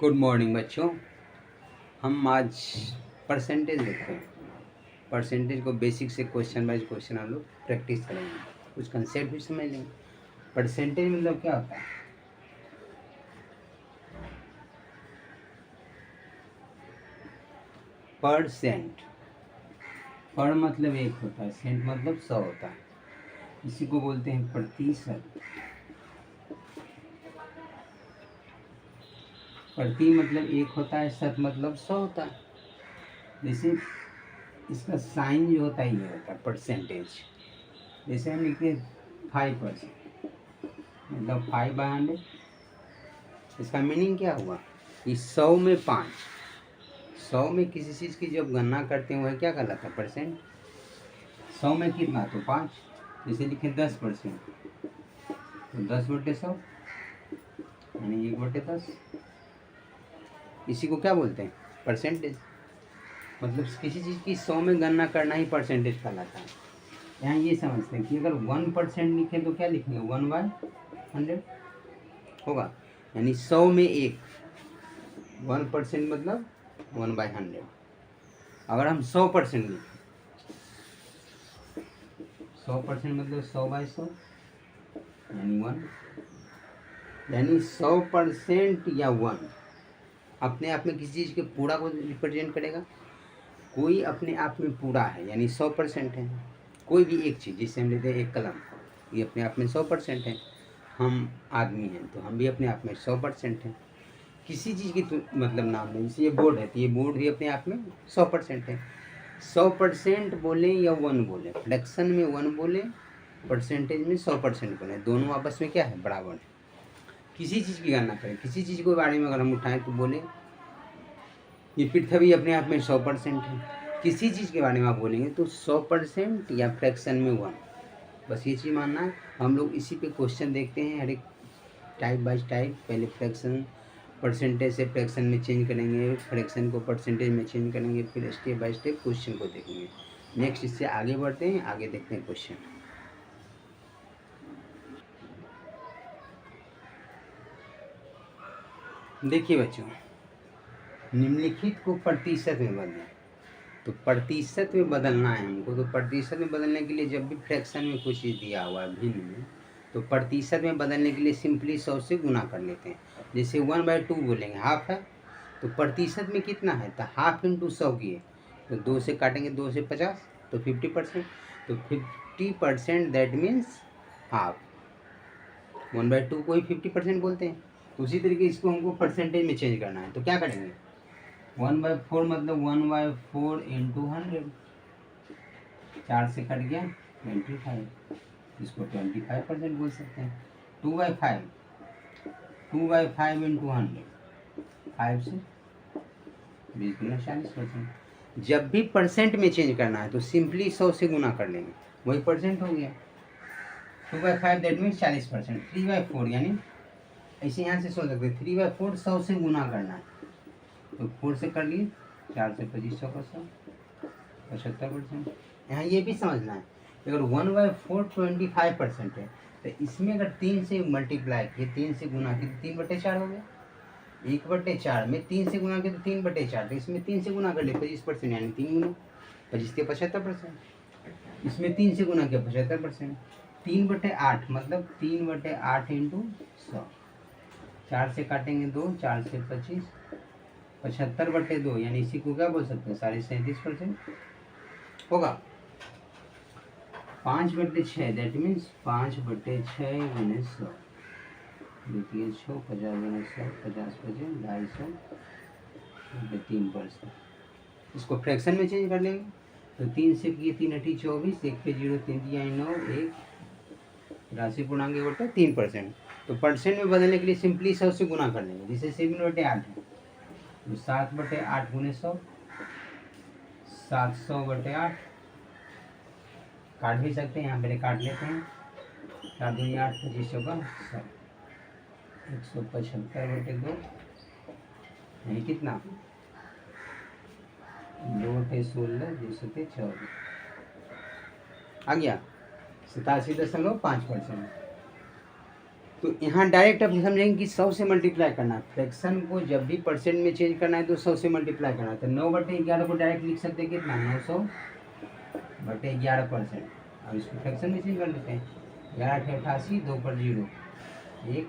Good morning बच्चों। हम आज परसेंटेज देखते हैं। परसेंटेज को बेसिक से क्वेश्चन वाइज क्वेश्चन हम लोग प्रैक्टिस करेंगे, कुछ कंसेप्ट भी समझ लेंगे। परसेंटेज मतलब क्या होता है? परसेंट। पर मतलब एक होता है, सेंट मतलब 100 होता है। इसी को बोलते हैं प्रतिशत। प्रति मतलब एक होता है, शत मतलब 100 होता है। जैसे इसका साइन जो होता है ये होता है परसेंटेज। जैसे हम लिखते हैं 5%, मतलब 5/100। इसका मीनिंग क्या हुआ कि 100 में 5। 100 में किसी चीज़ की जब गणना करते हैं वह क्या कहलाता है? परसेंट। 100 में कितना? तो 5। जैसे लिखे 10%, तो 10/100 यानी 1/10। इसी को क्या बोलते हैं? परसेंटेज। मतलब किसी चीज़ की 100 में गणना करना ही परसेंटेज कहलाता है। यहाँ ये समझते हैं कि अगर 1% लिखें तो क्या लिखेंगे? 1/100 होगा, यानी 100 में 1। 1% मतलब 1/100। अगर हम 100% लिखें, 100% मतलब 100/100 यानी 1। यानी 100% या 1 अपने आप में किसी चीज़ के पूरा को रिप्रेजेंट करेगा। कोई अपने आप में पूरा है यानी 100% है। कोई भी एक चीज़, जिससे हम लेते हैं एक कलम, ये अपने आप में 100% है। हम आदमी हैं तो हम भी अपने आप में 100% हैं। किसी चीज़ की मतलब नाम नहीं। जैसे ये बोर्ड है तो ये बोर्ड भी अपने आप में 100% है। 100% बोले या 1 बोले, फ्रैक्शन में 1 बोले, परसेंटेज में 100% बोले, दोनों आपस में क्या है? बराबर है। किसी चीज़ की गणना करें, किसी चीज़ के बारे में अगर हम उठाएं तो बोले ये पृथ्वी अपने आप में 100% है। किसी चीज़ के बारे में आप बोलेंगे तो 100% या फ्रैक्शन में 1। बस ये चीज़ मानना है। हम लोग इसी पे क्वेश्चन देखते हैं, हर एक टाइप बाय टाइप। पहले फ्रैक्शन, परसेंटेज से फ्रैक्शन में चेंज करेंगे, फ्रैक्शन को परसेंटेज में चेंज करेंगे, फिर स्टेप बाय स्टेप क्वेश्चन को देखेंगे। नेक्स्ट इससे आगे बढ़ते हैं, आगे देखते हैं क्वेश्चन। देखिए बच्चों, निम्नलिखित को प्रतिशत में बदलें। तो प्रतिशत में बदलना है हमको। तो प्रतिशत में बदलने के लिए जब भी फ्रैक्शन में कुछ चीज़ दिया हुआ है भिन्न में, तो प्रतिशत में बदलने के लिए सिंपली 100 से गुना कर लेते हैं। जैसे 1/2 बोलेंगे, हाफ है, तो प्रतिशत में कितना है? तो हाफ इंटू 100 किए तो 2 से काटेंगे, 2 से 50 तो 50%। तो 50% दैट मीन्स हाफ। 1/2 को ही 50% बोलते हैं। तो उसी तरीके इसको हमको परसेंटेज में चेंज करना है। तो क्या करेंगे? 1/4 मतलब 1/4 इंटू 100। 4 से कट गया 25, इसको 25% बोल सकते हैं। 2/5, 2/5 इंटू 100, 5 से 20 गुना 40%। जब भी परसेंट में चेंज करना है तो सिंपली 100 से गुना कर लेंगे, वही परसेंट हो गया। 2/5 दैट मीन्स 40%। 3/4 यानी ऐसे यहाँ से सोच सकते 3/4 100 से गुना करना है, तो 4 से कर लिए, 4 से 25% 75%। यहाँ ये भी समझना है, अगर 1/4 25% है तो इसमें अगर 3 से मल्टीप्लाई किए, 3 से गुना किए तो 3/4 हो गया। 1/4 में 3 से गुना किए तो 3/4, तो इसमें 3 से गुना कर ले 25% यानी 3 गुना 25 के 75%। इसमें 3 से गुना किया 75%। 3/8 मतलब 3/8 इंटू 100। 4 से काटेंगे 2, 4 से 25, 75/2 यानी इसी को क्या बोल सकते हैं? 37.5% होगा। 5/6 दैट मीन्स 5/6 गुने 100। देखिए 6 50 गुने 100, 50% 250 3%। इसको फ्रैक्शन में चेंज कर लेंगे तो 3 से किए 3 8 24, 1 पे 0 3 दिया 9, 1 राशि पूर्णांक 1/3%। तो परसेंट में बदलने के लिए सिंपली 100 से गुना कर लेंगे। जैसे 7/8 है तो 7/8 गुने 100, 700/8। काट भी सकते हैं, यहाँ पहले काट लेते हैं। 7 दूनी 8, 25 का 100, 175/2 यानी कितना? 2/16 2 14 आ गया 87.5%। तो यहाँ डायरेक्ट आप समझेंगे कि 100 से मल्टीप्लाई करना है। फ्रैक्शन को जब भी परसेंट में चेंज करना है तो 100 से मल्टीप्लाई करना है। तो 9/11 को डायरेक्ट लिख सकते हैं कितना, 900/11%। अब इसको फ्रैक्शन में चेंज कर लेते हैं। 11×88, 2 पर 0, 1।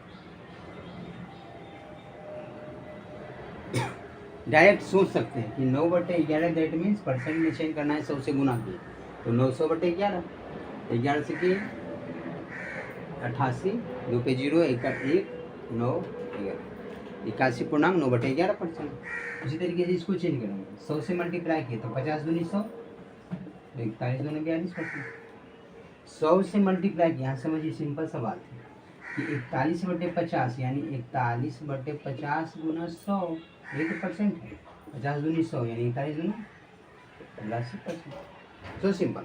डायरेक्ट सोच सकते हैं कि 9/11 दैट मीन्स परसेंट में चेंज करना है 100 से गुना किए, तो 900/11, 11 से किए 88, 2 पे 0, 1 9 11, 81.9/11%। उसी तरीके से इसको चेंज करेंगे, 100 से मल्टीप्लाई किए तो 50 दूनी 100, 41 दूनी 42%। 100 से मल्टीप्लाई किया, यहाँ समझिए सिंपल सा बात है कि 41/50 यानी 41/50 गुना 100, ये तो परसेंट है। 50 दूनी 100 यानी 41 दूनी 80%। तो सिंपल।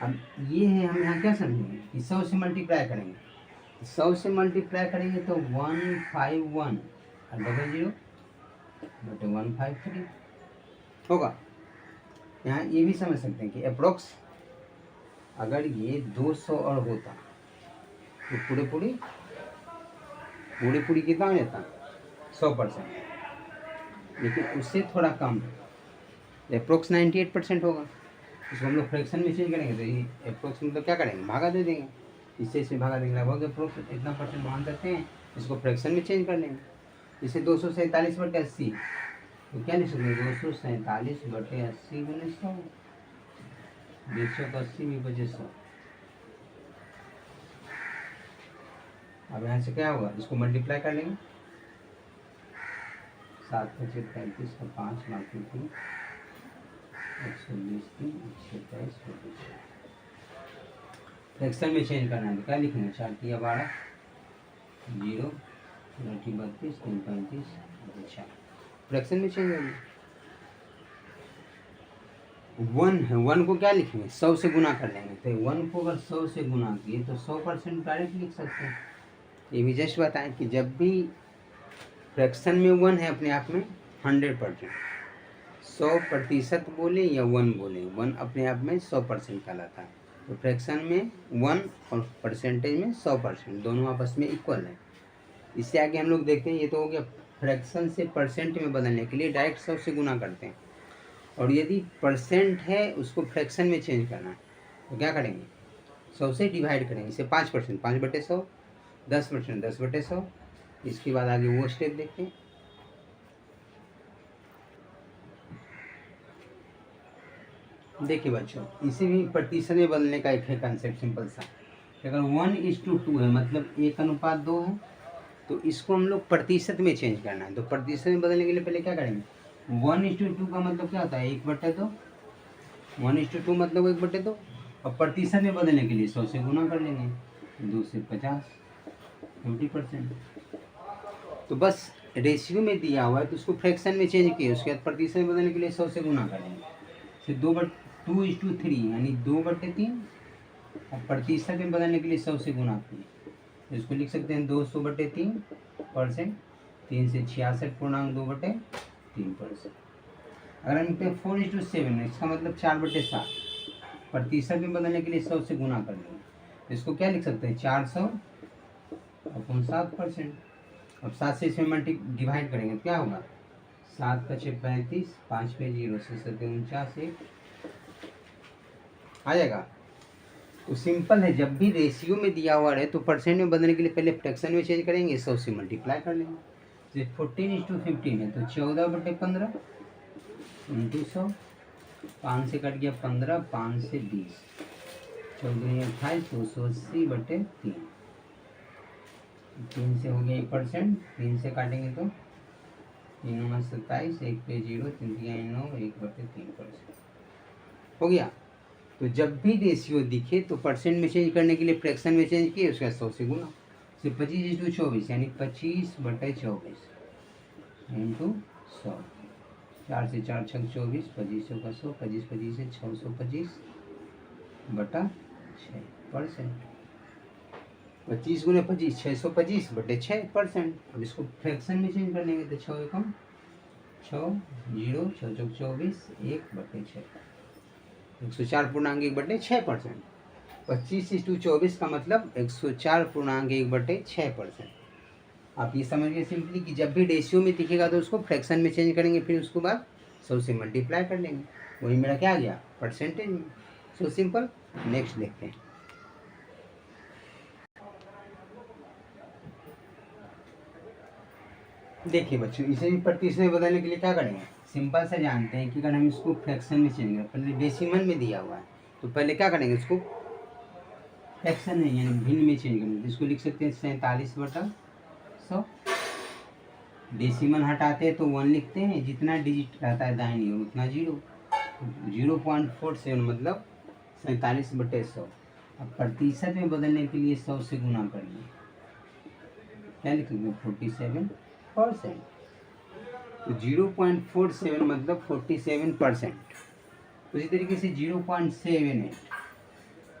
अब ये है, हम यहाँ क्या समझेंगे कि 100 से मल्टीप्लाई करेंगे, 100 से मल्टीप्लाई करेंगे तो 151 और 00/153 होगा। यहाँ ये भी समझ सकते हैं कि अप्रोक्स अगर ये 200 और होता तो पूरे कितना हो जाता, 100%, लेकिन उससे थोड़ा कम, अप्रोक्स 98% होगा। इसको हम लोग फ्रैक्शन में चेंज करेंगे तो ये अप्रोक्स मतलब क्या करेंगे, भागा दे देंगे, इससे भागा देंगे, लगभग अप्रोक्स इतना परसेंट मान सकते हैं। इसको फ्रैक्शन में चेंज कर लेंगे। जैसे 247/80 तो क्या लिख सकते हैं, 247/80 गुने 100, 180 में बचे 100। अब यहाँ से क्या होगा, इसको मल्टीप्लाई कर लेंगे, 7 × 35 का 5 बाकी 3, 120 3, 127 फ्रैक्शन में चेंज करना है तो क्या लिखेंगे, 4 × 12, 0, 2 × 32, 3 × 35, 4 फ्रैक्शन में चेंज होगी। 1 है, 1 को क्या लिखेंगे, 100 से गुना कर लेंगे, तो 1 को अगर 100 से गुना किए तो 100% डायरेक्ट लिख सकते हैं। ये भी जस्ट बताएं कि जब भी फ्रैक्शन में 1 है अपने आप में 100%, 100% बोले या 1 बोले, 1 अपने आप में 100% कहलाता है। तो फ्रैक्शन में 1 और परसेंटेज में 100%, दोनों आपस में इक्वल है। इससे आगे हम लोग देखते हैं, ये तो हो गया फ्रैक्शन से परसेंट में बदलने के लिए डायरेक्ट 100 से गुना करते हैं। और यदि परसेंट है उसको फ्रैक्शन में चेंज करना है तो क्या करेंगे, 100 से डिवाइड करेंगे। इसे 5%, 5/100, 10%, 10/100। इसके बाद आगे वो स्टेप देखते हैं। देखिए बच्चों, इसे भी प्रतिशत में बदलने का एक है कंसेप्ट सिंपल सा। अगर 1:2 है मतलब 1:2 है तो इसको हम लोग प्रतिशत में चेंज करना है। तो प्रतिशत में बदलने के लिए पहले क्या करेंगे, 1:2 का मतलब क्या होता है, 1/2। 1:2 मतलब 1/2। और प्रतिशत में बदलने के लिए 100 से गुना कर लेंगे, 2 से 50, 20%। तो बस रेशियो में दिया हुआ है तो उसको फ्रैक्शन में चेंज किए, उसके बाद प्रतिशत में बदलने के लिए 100 से गुना करेंगे। फिर 2:3 यानी 2/3, और प्रतिशत में बदलने के लिए 100 से गुना किए, तो इसको लिख सकते हैं 200/3%, 3 से 66.2/3%। अगर हम कहते हैं 4:7 इसका मतलब 4/7, प्रतिशत में बदलने के लिए 100 से गुना कर लेंगे, तो इसको क्या लिख सकते हैं, 400/7%। अब 7 से इसमें डिवाइड करेंगे तो क्या होगा, 7 × 6 35, 5 पे 0 से 7 49 1 आ जाएगा। तो सिंपल है, जब भी रेशियो में दिया हुआ है तो परसेंट में बदलने के लिए पहले फ्रैक्शन में चेंज करेंगे, 100 से मल्टीप्लाई कर लेंगे। जैसे 14:15 है तो 14/15 × 100, 5 से कट गया 15, 5 से 20, 14 28, 280/3, 3 से हो गया 1%, 3 से काटेंगे तो 3 × 27, 1 पे 0, 3 × 9, 1/3% हो गया। तो जब भी रेशियो दिखे तो परसेंट में चेंज करने के लिए फ्रैक्शन में चेंज किए, उसका 100 से गुना। से 25:24 यानी 25/24 इंटू 100, 4 से 4 6 24, 25 का 100, 25 25 से 625/6%। 25 × 25 625/6%। अब इसको फ्रैक्शन में चेंज कर लेंगे तो 6 एकम 6, 0, 6 चौक 24, 1/6, 104.1/6%। 25:24 का मतलब 104.1/6%। आप ये समझिए सिंपली कि जब भी रेशियो में दिखेगा तो उसको फ्रैक्शन में चेंज करेंगे, फिर उसके बाद 100 से मल्टीप्लाई कर लेंगे, वही मेरा क्या आ गया परसेंटेज में। So simple. नेक्स्ट देखते हैं। देखिए बच्चों, इसे भी प्रतिशत में बदलने के लिए क्या करेंगे, सिंपल से जानते हैं कि अगर हम इसको फ्रैक्शन में चेंज करें, पहले डेसिमल में दिया हुआ है तो पहले क्या करेंगे, इसको फ्रैक्शन नहीं यानी भिन्न में चेंज करेंगे। इसको लिख सकते हैं 47/100। डेसिमल हटाते हैं तो 1 लिखते हैं, जितना डिजिट रहता है दाहिनी ओर उतना 0.47 मतलब 47/100। अब प्रतिशत में बदलने के लिए 100 से गुना कर लिए, क्या लिखेंगे 47%। तो 0.47 मतलब 47%। उसी तरीके से 0.78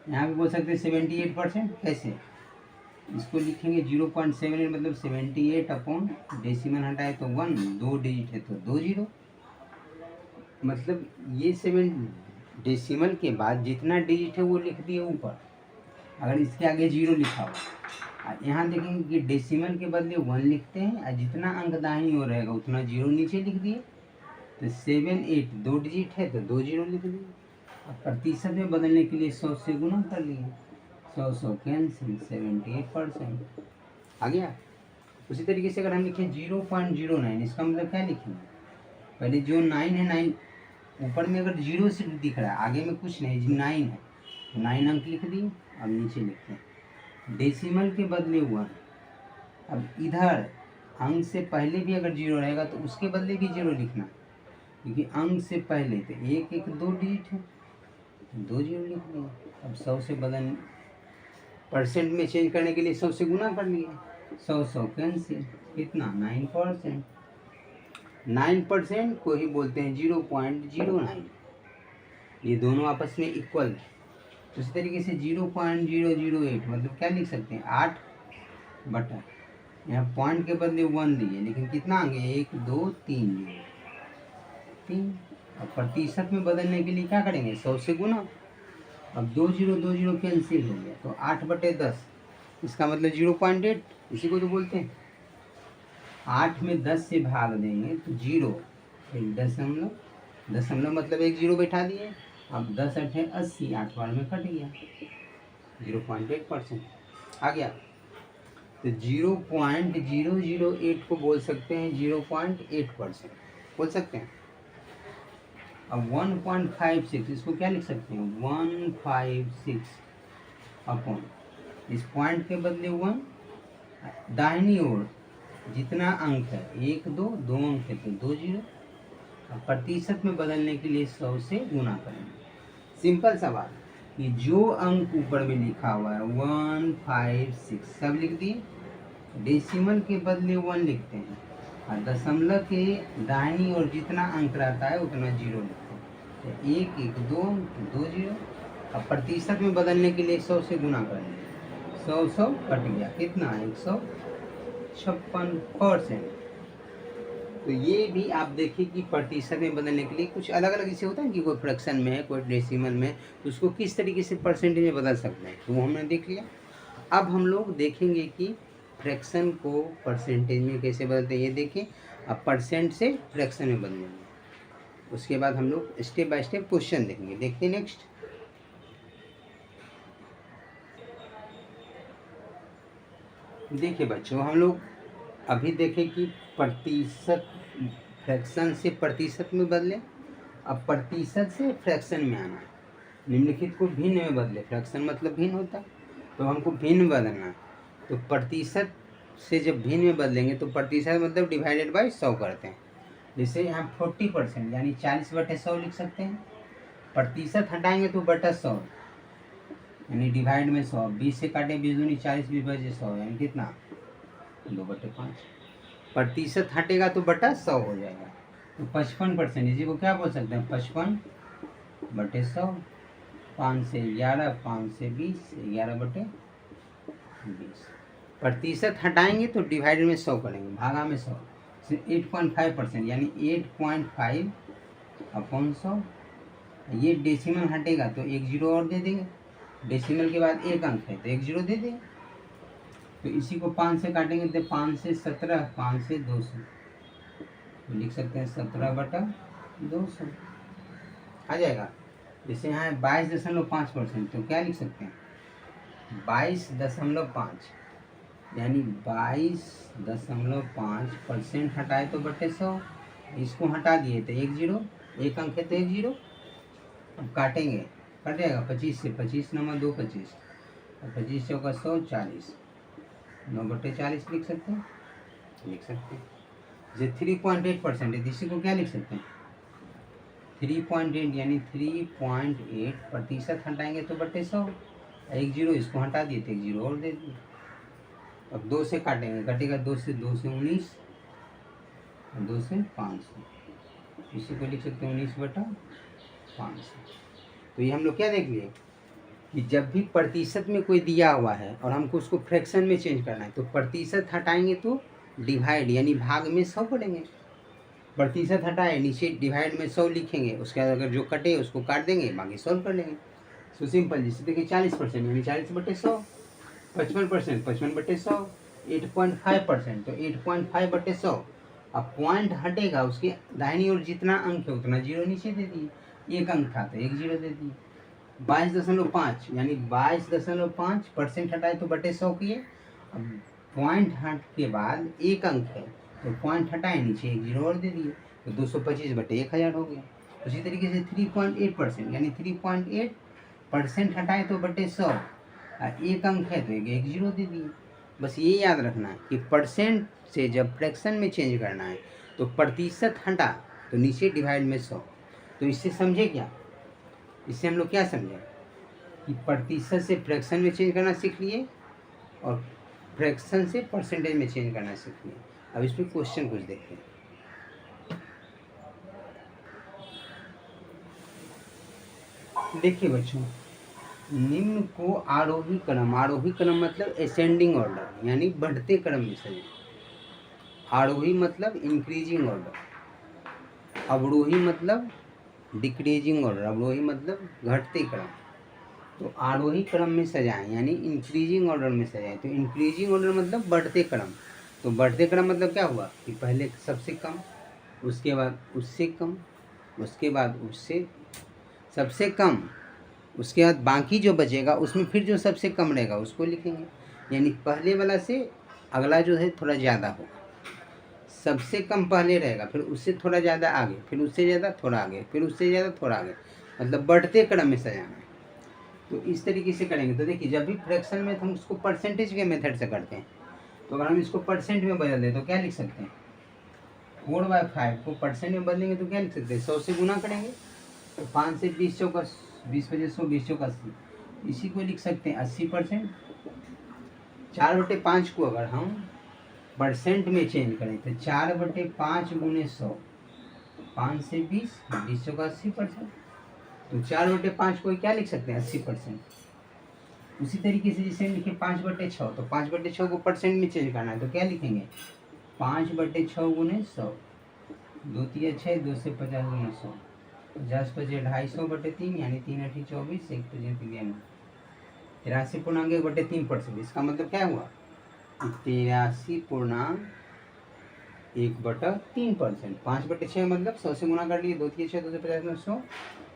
यहाँ भी बोल सकते हैं 78%। कैसे, इसको लिखेंगे 0.78 मतलब 78 अपॉन डेसिमल हटाए तो 1, 2 डिजिट है तो 2 जीरो, मतलब ये 7 डेसिमल के बाद जितना डिजिट है वो लिख दिए ऊपर, अगर इसके आगे 0 लिखा हो। यहाँ देखेंगे कि डेसिमल के बदले 1 लिखते हैं और जितना अंक दाहिनी ओर रहेगा उतना 0 नीचे लिख दिए, तो 7 8 2 डिजिट है तो 2 जीरो लिख दिए। अब प्रतिशत में बदलने के लिए 100 से गुना कर लिए, 100 कैंसिल, 78% आ गया। उसी तरीके से अगर हम लिखें 0.09, इसका मतलब क्या लिखेंगे, पहले जो 9 है 9 ऊपर में अगर 0 सिर्फ दिख रहा है आगे में कुछ नहीं, 9 है तो 9 अंक लिख दिए। अब नीचे लिखते हैं डेसिमल के बदले 1। अब इधर अंक से पहले भी अगर 0 रहेगा तो उसके बदले भी 0 लिखना, क्योंकि अंक से पहले तो 1 1 2 डिजिट है, 2 जीरो लिख दिए। अब 100 से बदल परसेंट में चेंज करने के लिए 100 से गुना कर लिए, 100 कैंसिल, कितना 9%। 9% को ही बोलते हैं 0.09। ये दोनों आपस में इक्वल है। उसी तरीके से 0.008 मतलब क्या लिख सकते हैं 8 बटा, यहाँ पॉइंट के बदले 1 दिए लेकिन कितना आगे 1 2 3 3। अब प्रतिशत में बदलने के लिए क्या करेंगे 100 से गुना। अब 2 जीरो कैंसिल हो गया तो 8/10, इसका मतलब 0.8, इसी को तो बोलते हैं। 8 में 10 से भाग देंगे तो 0, एक दशमलव मतलब एक 0 बैठा दिए। अब 10 8 80, 8 बार में कट गया, 0.8% आ गया। तो 0.008 को बोल सकते हैं 0.8% बोल सकते हैं। अब 1.56 इसको क्या लिख सकते हैं 156 अपॉन, इस पॉइंट के बदले 1, दाहिनी ओर जितना अंक है 1 2 अंक है तो 2 जीरो। अब प्रतिशत में बदलने के लिए 100 से गुना करेंगे। सिंपल सवाल कि जो अंक ऊपर में लिखा हुआ है 156 सब लिख दिए, डेसिमल के बदले 1 लिखते हैं और दशमलव के दाहिनी ओर जितना अंक रहता है उतना 0 लिखते हैं, तो 1 1 2 जीरो। अब प्रतिशत में बदलने के लिए 100 से गुना करेंगे, 100 कट गया, कितना 156%। तो ये भी आप देखिए कि प्रतिशत में बदलने के लिए कुछ अलग अलग इसे होता है कि कोई फ्रैक्शन में है कोई डेसिमल में, तो उसको किस तरीके से परसेंटेज में बदल सकते हैं, तो वो हमने देख लिया। अब हम लोग देखेंगे कि फ्रैक्शन को परसेंटेज में कैसे बदलते हैं, ये देखें। अब परसेंट से फ्रैक्शन में बदलेंगे, उसके बाद हम लोग स्टेप बाय स्टेप क्वेश्चन देखेंगे। देखते हैं नेक्स्ट। देखिए बच्चों, हम लोग अभी देखें कि प्रतिशत फ्रैक्शन से प्रतिशत में बदले, अब प्रतिशत से फ्रैक्शन में आना, निम्नलिखित को भिन्न में बदले। फ्रैक्शन मतलब भिन्न होता, तो हमको भिन्न बदलना, तो प्रतिशत से जब भिन्न में बदलेंगे तो प्रतिशत मतलब डिवाइडेड बाय 100 करते हैं। जैसे यहाँ 40% यानी 40/100 लिख सकते हैं। प्रतिशत हटाएंगे तो बटा 100 यानी डिवाइड में 100, 20 से काटे 20 दूनी 40, 20 बचे 100 यानी कितना 2/5। प्रतिशत हटेगा तो बटा 100 हो जाएगा, तो 55%, इसी को क्या बोल सकते हैं 55/100। 5 से 11, 5 से 20, 11/20। प्रतिशत हटाएंगे तो डिवाइड में 100 करेंगे, भागा में 100, 8.5% यानी 8.5/100। ये डेसिमल हटेगा तो 1 जीरो और दे देंगे, डेसिमल के बाद एक अंक है तो एक जीरो दे दें। तो इसी को 5 से काटेंगे तो 5 से 17, 5 से 200, तो लिख सकते हैं 17/200 आ जाएगा। जैसे यहाँ है 22.5%, तो क्या लिख सकते हैं 22.5, यानी 22.5% हटाए तो बटे 100, इसको हटा दिए तो एक जीरो, एक अंक है तो एक जीरो। अब काटेंगे, कट जाएगा 25 से, 25 नंबर 2 25, और 25 चौका 100 40, 9/40 लिख सकते हैं, लिख सकते हैं। जैसे 3.8% है, इसी को क्या लिख सकते हैं 3.8, यानी 3.8% हटाएंगे तो बटे 100, एक जीरो इसको हटा दिए तो एक जीरो और दे दिए। अब 2 से काटेंगे, कटेगा 2 से 19, 2 से 500, इसी को लिख सकते हैं 19/500। तो ये हम लोग क्या देख लिए कि जब भी प्रतिशत में कोई दिया हुआ है और हमको उसको फ्रैक्शन में चेंज करना है तो प्रतिशत हटाएंगे तो डिवाइड यानी भाग में 100 पढ़ेंगे। प्रतिशत हटाए नीचे डिवाइड में 100 लिखेंगे, उसके बाद अगर जो कटे उसको काट देंगे, बाकी सॉल्व कर लेंगे। So simple. जैसे देखिए 40% यानी 40/100, 55% 55/100, 8.5% तो 8.5/100। अब पॉइंट हटेगा, उसके दाहिनी ओर जितना अंक है उतना जीरो नीचे दे दिए, एक अंक था तो एक जीरो दे दिए। 22.5 यानी 22.5% हटाए तो बटे 100 किए। अब पॉइंट हट के बाद एक अंक है तो पॉइंट हटाए नीचे एक जीरो और दे दिए, तो 225/1000 हो गया। उसी तरीके से 3.8% यानी 3.8% हटाए तो बटे 100, एक अंक है तो एक जीरो दे दिए। बस ये याद रखना है कि परसेंट से जब फ्रैक्शन में चेंज करना है तो प्रतिशत हटा तो नीचे डिवाइड में 100। तो इससे समझे क्या, इससे हम लोग क्या समझे कि प्रतिशत से फ्रैक्शन में चेंज करना सीख लिए और फ्रैक्शन से परसेंटेज में चेंज करना सीख लिए। अब इसमें क्वेश्चन कुछ देखते हैं। देखिए बच्चों, निम्न को आरोही क्रम मतलब असेंडिंग ऑर्डर यानी बढ़ते क्रम में सजाएं। आरोही मतलब इंक्रीजिंग ऑर्डर, अवरोही मतलब डिक्रीजिंग ऑर्डर, अवरोही मतलब घटते क्रम। तो आरोही क्रम में सजाएं यानी इंक्रीजिंग ऑर्डर में सजाएं। तो इंक्रीजिंग ऑर्डर मतलब बढ़ते क्रम। तो बढ़ते क्रम मतलब क्या हुआ कि पहले सबसे कम, उसके बाद उससे कम, उसके बाद उससे सबसे कम, उसके बाद बाकी जो बचेगा उसमें फिर जो सबसे कम रहेगा उसको लिखेंगे। यानी पहले वाला से अगला जो है थोड़ा ज़्यादा होगा, सबसे कम पहले रहेगा, फिर उससे थोड़ा ज़्यादा आगे, फिर उससे ज़्यादा थोड़ा आगे, फिर उससे ज़्यादा थोड़ा आगे, मतलब बढ़ते क्रम में सजाना है। तो इस तरीके से करेंगे। तो देखिए जब भी फ्रैक्शन में हम उसको परसेंटेज के मेथड से करते हैं, तो अगर हम इसको परसेंट में बदल दें तो क्या लिख सकते हैं 4/5 को परसेंट में बदलेंगे तो क्या लिख सकते हैं 100 से गुना करेंगे तो 5 से 20 चौका 20 बजे 100, 20 चौका 80, इसी को लिख सकते हैं 80%। 4/5 को अगर हम परसेंट में चेंज करें तो 4/5 गुने 100, 5 से 20, 20 चौका 80%। तो 4/5 को क्या लिख सकते हैं 80%। उसी तरीके से जैसे लिखे 5/6, तो 5/6 को परसेंट में चेंज करना है तो क्या लिखेंगे 5/6 गुने 100, 2 3 6, 2 से 50 गुना 100, 50 5 250/3 यानी 3 8 24, 1 5 3 83.1/3%। इसका मतलब क्या हुआ 83.1/3%। 5/6 मतलब 100 से गुना कर लिए, 2 3 6, 2 से 50 गुना 100,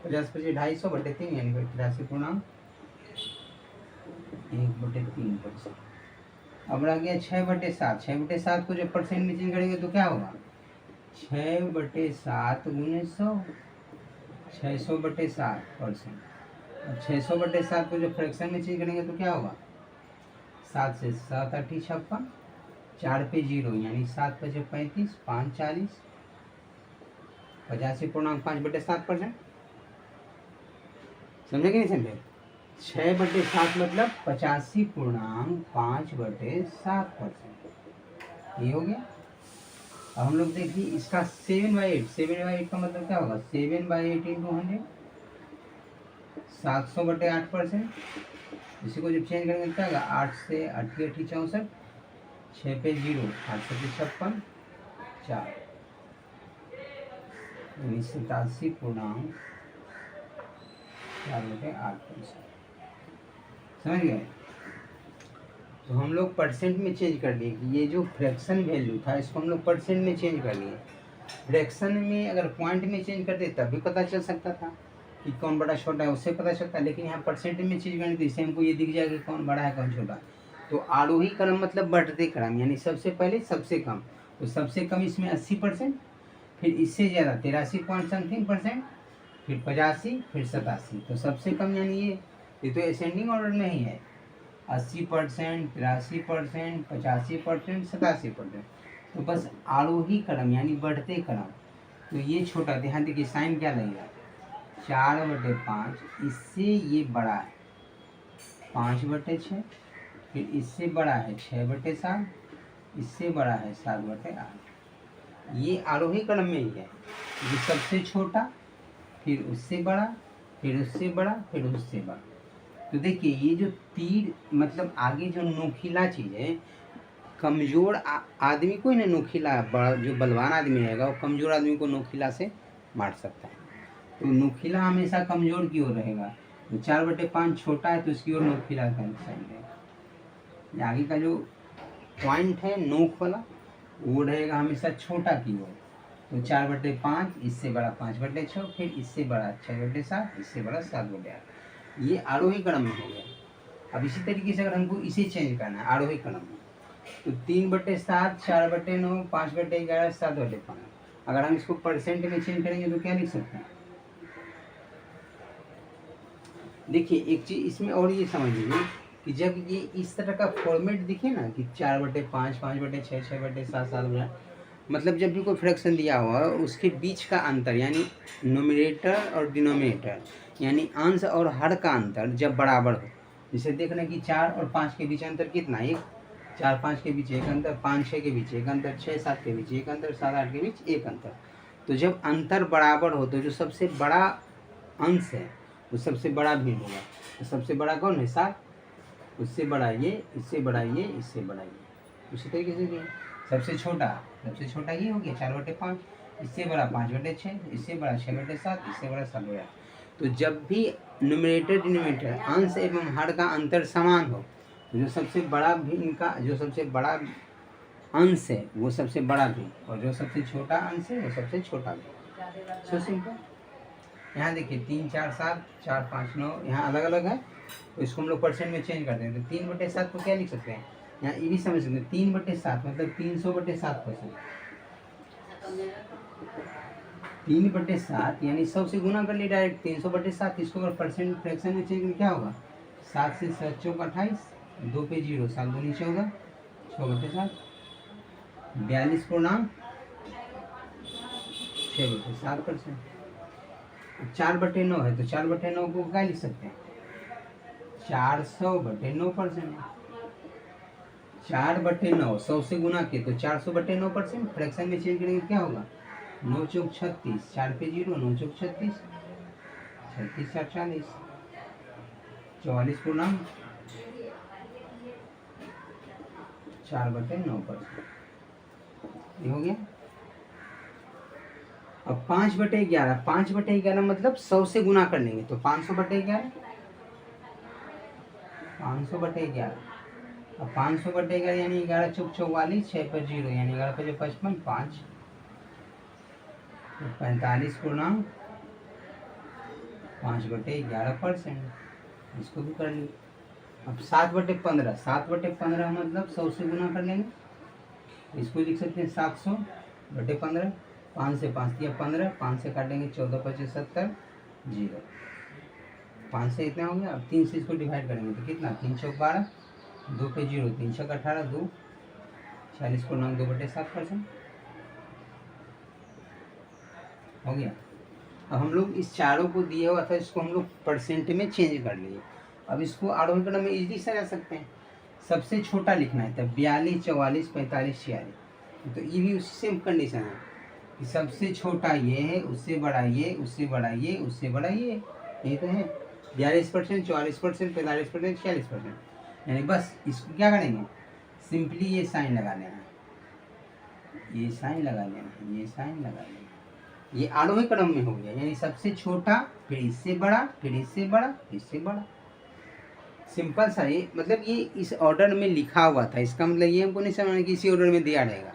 50 5 250/3 यानी 83.1/3%। अब रह गया 6/7। 6/7 को जब परसेंट में चेंज करेंगे तो क्या होगा 6/7 गुने 100, 600/7%। अब 600/7 को जब फ्रैक्शन में चेंज करेंगे तो क्या होगा 7 से 7 8 56, 4 पे 0 यानी 7 5 35, 5 40, 85.5/7%। समझे कि नहीं समझे। 6/7 मतलब 85.5/7%। ये हो गया। अब हम लोग देखिए इसका 7/8, 7/8 का मतलब क्या होगा 7/8 × 100, 700/8%। इसी को जब चेंज करेंगे तो क्या होगा 8 से 8 64, 6 पे 0, 8 से 56, 4 यानी 87.4/8%। समझ गए। तो हम लोग परसेंट में चेंज कर लिए कि ये जो फ्रैक्शन वैल्यू था इसको हम लोग परसेंट में चेंज कर लिए। फ्रैक्शन में अगर पॉइंट में चेंज करते तब भी पता चल सकता था कि कौन बड़ा छोटा है, उससे पता चलता, लेकिन यहाँ परसेंट में चेंज करने तो इससे हमको ये दिख जाएगा कि कौन बड़ा है कौन छोटा। तो आरोही क्रम मतलब बढ़ते क्रम, यानी सबसे पहले सबसे कम, तो सबसे कम इसमें 80%, फिर इससे ज़्यादा 83.समथिंग%, फिर 85, फिर 87। तो सबसे कम यानी ये तो असेंडिंग ऑर्डर में ही है, 80%, 83%, 85%, 87%। तो बस आरोही क्रम यानी बढ़ते क्रम। तो ये छोटा, ध्यान देखिए साइन क्या लगेगा, 4/5, इससे ये बड़ा है 5/6, फिर इससे बड़ा है 6/7, इससे बड़ा है 7/8। ये आरोही क्रम में ही है, ये सबसे छोटा, फिर उससे बड़ा, फिर उससे बड़ा, फिर उससे बड़ा। तो देखिए ये जो तीर मतलब आगे जो नोखीला चीज़ है, कमज़ोर आदमी को ही ना नोखीला, बड़ा जो बलवान आदमी रहेगा वो कमज़ोर आदमी को नोखीला से मार सकता है। तो नोखीला हमेशा कमज़ोर की ओर रहेगा। तो 4/5 छोटा है तो इसकी ओर नोखीला का साइन रहेगा। आगे का जो पॉइंट है नोक वाला वो रहेगा हमेशा छोटा की ओर। तो 4/5, इससे बड़ा 5/6, फिर इससे बड़ा 6/7, इससे बड़ा 7/8। ये आरोही क्रम में हो गया। अब इसी तरीके से अगर हमको इसे चेंज करना है आरोही क्रम में, तो 3/7, 4/9, 5/11, 7/5। अगर हम इसको परसेंट में चेंज करेंगे तो क्या लिख सकते हैं, देखिए एक चीज़ इसमें और ये समझ लीजिए कि जब ये इस तरह का फॉर्मेट दिखे ना कि 4/5, 5/6, 6/7, 7/8, मतलब जब भी कोई फ्रैक्शन दिया हुआ है उसके बीच का अंतर यानी नोमिनेटर और डिनोमिनेटर यानी अंश और हर का अंतर जब बराबर हो, जैसे देखना कि 4 और 5 के बीच अंतर कितना, एक, 4-5 के बीच एक अंतर, 5-6 के बीच एक अंतर, 6-7 के बीच एक अंतर, 7-8 के बीच एक अंतर। तो जब अंतर बराबर हो तो जो सबसे बड़ा अंश है वो सबसे बड़ा भी होगा। तो सबसे बड़ा कौन है, 7, उससे बड़ा ये, इससे बड़ा ये, इससे बड़ा ये। उसी तरीके से भी सबसे छोटा ये हो गया 4/5, इससे बड़ा 5/6, इससे बड़ा 6/7, इससे बड़ा 7/8। तो जब भी न्यूमरेटर डिनोमिनेटर अंश एवं हर का अंतर समान हो तो जो सबसे बड़ा भी इनका जो सबसे बड़ा अंश है वो सबसे बड़ा भी, और जो सबसे छोटा अंश है वो सबसे छोटा भी। So simple. यहाँ देखिए 3, 4, 7, 4, 5, 9 यहाँ अलग अलग है, तो इसको हम लोग परसेंट में चेंज करते हैं। तो 3/7 को क्या लिख सकते हैं, यहाँ ये भी समझ सकते हैं, 3/7 मतलब 300/7%। 3/7 यानी 100 से गुना कर लिए डायरेक्ट 300/7। इसको अगर परसेंट फ्रैक्शन में चेंज क्या होगा, 7 से 7 चौक 28, 2 पे 0, 7 दूनी 14, 6/7, 42 6/7%। 4/9 है तो 4/9 को क्या लिख सकते हैं, 400/9%। 4/9 100 से गुना किए तो 400/9%। फ्रैक्शन में चेंज करेंगे क्या होगा, 9 चौक 36, 4 पे 0, 9 चौक 36, 36 4 40, 44/9%। ये हो गया। अब 5/11, 5/11 मतलब 100 से गुना कर लेंगे तो 500/11, 500/11। अब 500/11 यानी 11 चौक 44, 6 पर 0 यानी 11 5 55, 5, 45/5/11%। इसको भी कर ली। अब 7/15, 7/15 मतलब 100 से गुना कर लेंगे, इसको लिख सकते हैं 700/15। 5 से 5 दिया 15, 5 से काटेंगे 14 25 70, 0, 5 से इतना हो गया। अब 3 से इसको डिवाइड करेंगे तो कितना, 3 चौक 12, 2 पे 0, 3 छक 18, 2, 40 2/7% हो गया। अब हम लोग इस चारों को दिए हुआ था, इसको हम लोग परसेंट में चेंज कर लिए। अब इसको आरोही क्रम में इजीली सजा सकते हैं। सबसे छोटा लिखना है तब 42 44 45 46। तो ये भी उसी सेम कंडीशन है कि सबसे छोटा ये है, उससे बड़ा ये, उससे बड़ा ये, उससे बड़ा ये, यही तो है। 42%, 44%, 45%, 46%। यानी बस इसको क्या करेंगे, सिंपली ये साइन लगा लेना है, ये साइन लगा लेना है, ये साइन लगा लेना है। ये आरोही क्रम में हो गया, यानी सबसे छोटा, फिर इससे बड़ा, फिर इससे बड़ा, इससे बड़ा। सिंपल सा ये मतलब ये इस ऑर्डर में लिखा हुआ था, इसका मतलब ये हमको नहीं समझना कि इसी ऑर्डर में दिया रहेगा,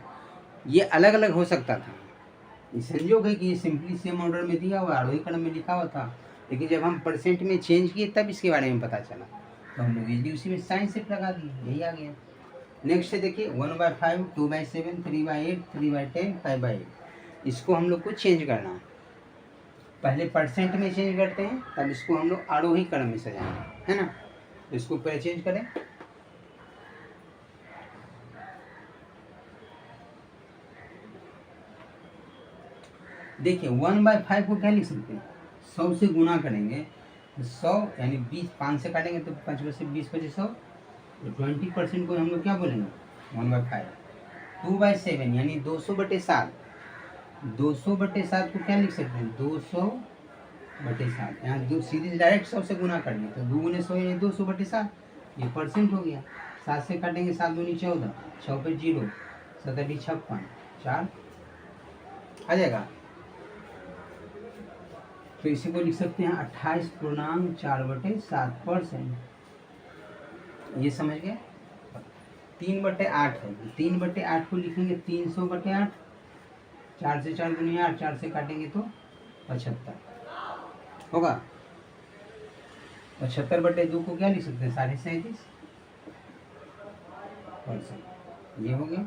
ये अलग अलग हो सकता था। ये संयोग है कि ये सिंपली सेम ऑर्डर में दिया हुआ आरोही क्रम में लिखा हुआ था, लेकिन जब हम परसेंट में चेंज किए तब इसके बारे में पता चला, तो हम लोग इजीली उसी में साइन शिफ्ट लगा दिए, यही आ गया। नेक्स्ट है देखिए 1/5, 2/7, 3/8, 3/10, 5/8। इसको हम लोग को चेंज करना है, पहले परसेंट में चेंज करते हैं, तब इसको हम लोग आरोही क्रम में सजाएंगे, है ना। तो इसको पहले चेंज करें, देखिए 1/5 को क्या लिख सकते हैं, 100 से गुना करेंगे, 100 यानी 20, 5 से काटेंगे तो 5 में से 20 25 100, तो 20% को हम लोग क्या बोलेंगे 1/5। 2/7 यानी 200/7, 200/7 को क्या लिख सकते हैं 200/7, यहाँ दो सीधे डायरेक्ट 100 से गुना कर दिए तो 2 गुने 100 यानी 200/7, ये परसेंट हो गया। 7 से काटेंगे 7 दूनी 14, 6 पे 0, 7 56, 4 आ जाएगा। तो इसी को लिख सकते हैं 28.4/7%, ये समझ गए। 3/8 है, 3/8 को लिखेंगे 300/8, 4 से 4 दूनी 8, 4 से काटेंगे तो 75 होगा। 75/2 को क्या लिख सकते हैं 37.5%, ये हो गया।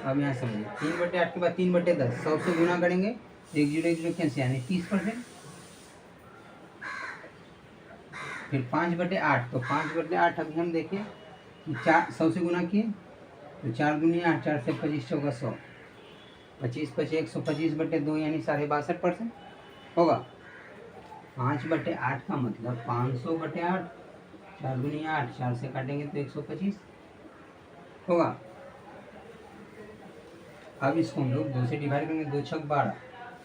अब यहाँ समझिए 3/8 के बाद 3/10, 100 से गुना करेंगे, 1 0 1 0 कैंसिल यानी 30%। फिर 5/8, तो 5/8 अभी हम देखें कि 100 से गुना किए तो 4 दूनी 8, 4 से 25 चौका 100, 25 25 125/2 यानी 62.5% होगा। 5/8 का मतलब 500/8, 4 दूनी 8, 4 से काटेंगे तो 125 होगा। अब इसको हम लोग 2 से डिवाइड करेंगे, 2 छक 12,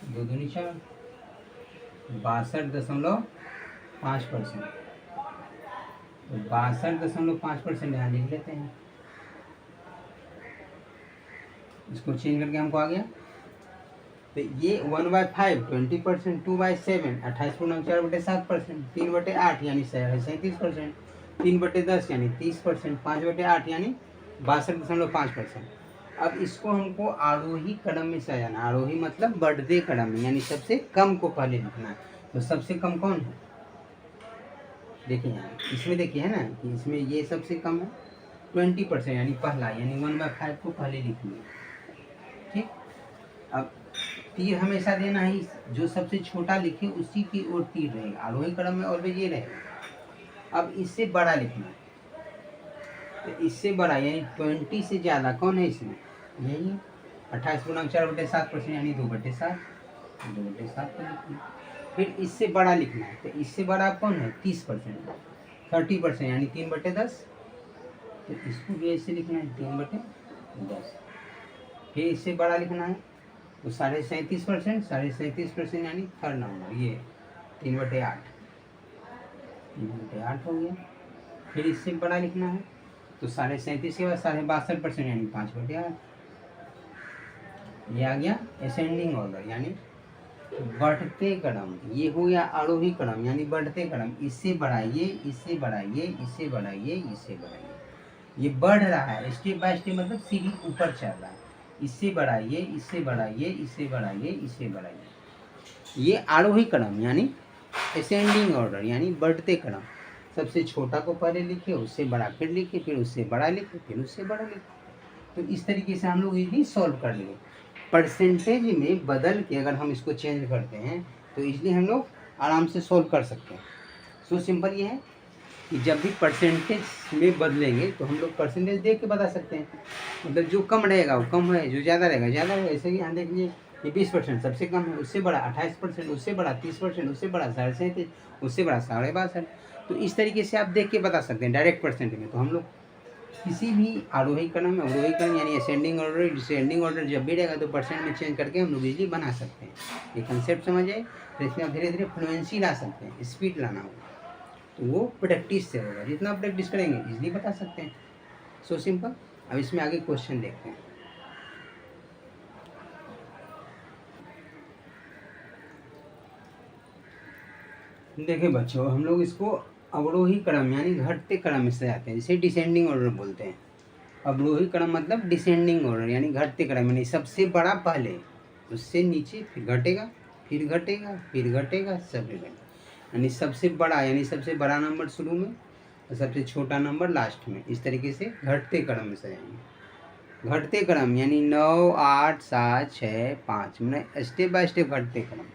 2 दूनी 4, 62.5%, तो 62.5% यहाँ लिख लेते हैं। इसको चेंज करके हमको आ गया, तो ये 1/5 20%, 2/7 28.4/7%, 3/8 यानी 37%, 3/10 यानी 30%, 5/8 यानी 62.5%। अब इसको हमको आरोही क्रम में सजाना, आरोही मतलब बढ़ते क्रम में, यानी सबसे कम को पहले लिखना है। तो सबसे कम कौन है, देखिए यहाँ इसमें देखिए है ना कि इसमें ये सबसे कम है 20%, यानी पहला, यानी 1/5 को पहले लिखिए, ठीक। अब तीर हमेशा देना है, जो सबसे छोटा लिखे उसी की ओर तीर रहेगा, आरोही क्रम में ऑलवेज ये रहेगा। अब इससे बड़ा लिखना है, तो इससे बड़ा यानी 20 से ज़्यादा कौन है इसमें, यही है 28.4/7%, यानी 2/7, 2/7 को लिखना। फिर इससे बड़ा लिखना है, तो इससे बड़ा कौन है 30%, 30% यानी 3/10, तो इसको भी ऐसे लिखना है 3/10। फिर इससे बड़ा लिखना है तो 37.5%, 37.5% यानी थर्ड नंबर, ये 3/8, 3/8 हो गया। फिर इससे बड़ा लिखना है तो 37.5 के बाद 62.5% यानी 5/8, ये आ गया असेंडिंग ऑर्डर यानी बढ़ते क्रम। ये हो गया आरोही क्रम यानी बढ़ते क्रम, इससे बढ़ाइए, इससे बढ़ाइए, इससे बढ़ाइए, इससे बढ़ाइए, ये बढ़ रहा है स्टेप बाय स्टेप, मतलब सीढ़ी ऊपर चल रहा है, इससे बढ़ाइए, इससे बढ़ाइए, इससे बढ़ाइए, इससे बढ़ाइए। ये आरोही क्रम यानी असेंडिंग ऑर्डर यानी बढ़ते क्रम, सबसे छोटा को पहले लिखे, उससे बड़ा फिर लिखे, फिर उससे बड़ा लिखे, फिर उससे बड़ा लिखे। तो इस तरीके से हम लोग इजीली सॉल्व कर लेंगे। परसेंटेज में बदल के अगर हम इसको चेंज करते हैं तो इजीली हम लोग आराम से सॉल्व कर सकते हैं। सो सिंपल ये है कि जब भी परसेंटेज में बदलेंगे तो हम लोग परसेंटेज देख के बता सकते हैं, मतलब जो कम रहेगा वो कम है, जो ज़्यादा रहेगा ज़्यादा है। ऐसे कि यहाँ देख लीजिए ये 20% सबसे कम है, उससे बड़ा 28%, उससे बड़ा 30%, उससे बड़ा 37.5, उससे बड़ा 62.5। तो इस तरीके से आप देख के बता सकते हैं डायरेक्ट परसेंट में। तो हम लोग किसी भी आरोही क्रम में, अवरोही क्रम यानी असेंडिंग ऑर्डर, डिसेंडिंग ऑर्डर जब भी रहेगा तो परसेंट में चेंज करके हम लोग इजीली बना सकते हैं। ये कंसेप्ट समझ आए, तो इसमें आप धीरे धीरे फ्लुएंसी ला सकते हैं, स्पीड लाना होगा, तो वो प्रैक्टिस से होगा, जितना प्रैक्टिस करेंगे इजीली बता सकते हैं। So simple. अब इसमें आगे क्वेश्चन देखते हैं। देखिए बच्चों, हम लोग इसको अवरोही क्रम यानी घटते क्रम में सजाते हैं, जिसे डिसेंडिंग ऑर्डर बोलते हैं। अवरोही क्रम मतलब डिसेंडिंग ऑर्डर यानी घटते क्रम, यानी सबसे बड़ा पहले, उससे नीचे, फिर घटेगा, फिर घटेगा, फिर घटेगा, सब घटेगा, यानी सबसे बड़ा यानी सबसे बड़ा नंबर शुरू में और सबसे छोटा नंबर लास्ट में। इस तरीके से घटते क्रम में सजाएंगे। घटते क्रम यानी 9, 8, 7, 6, 5, मतलब स्टेप बाय स्टेप घटते क्रम।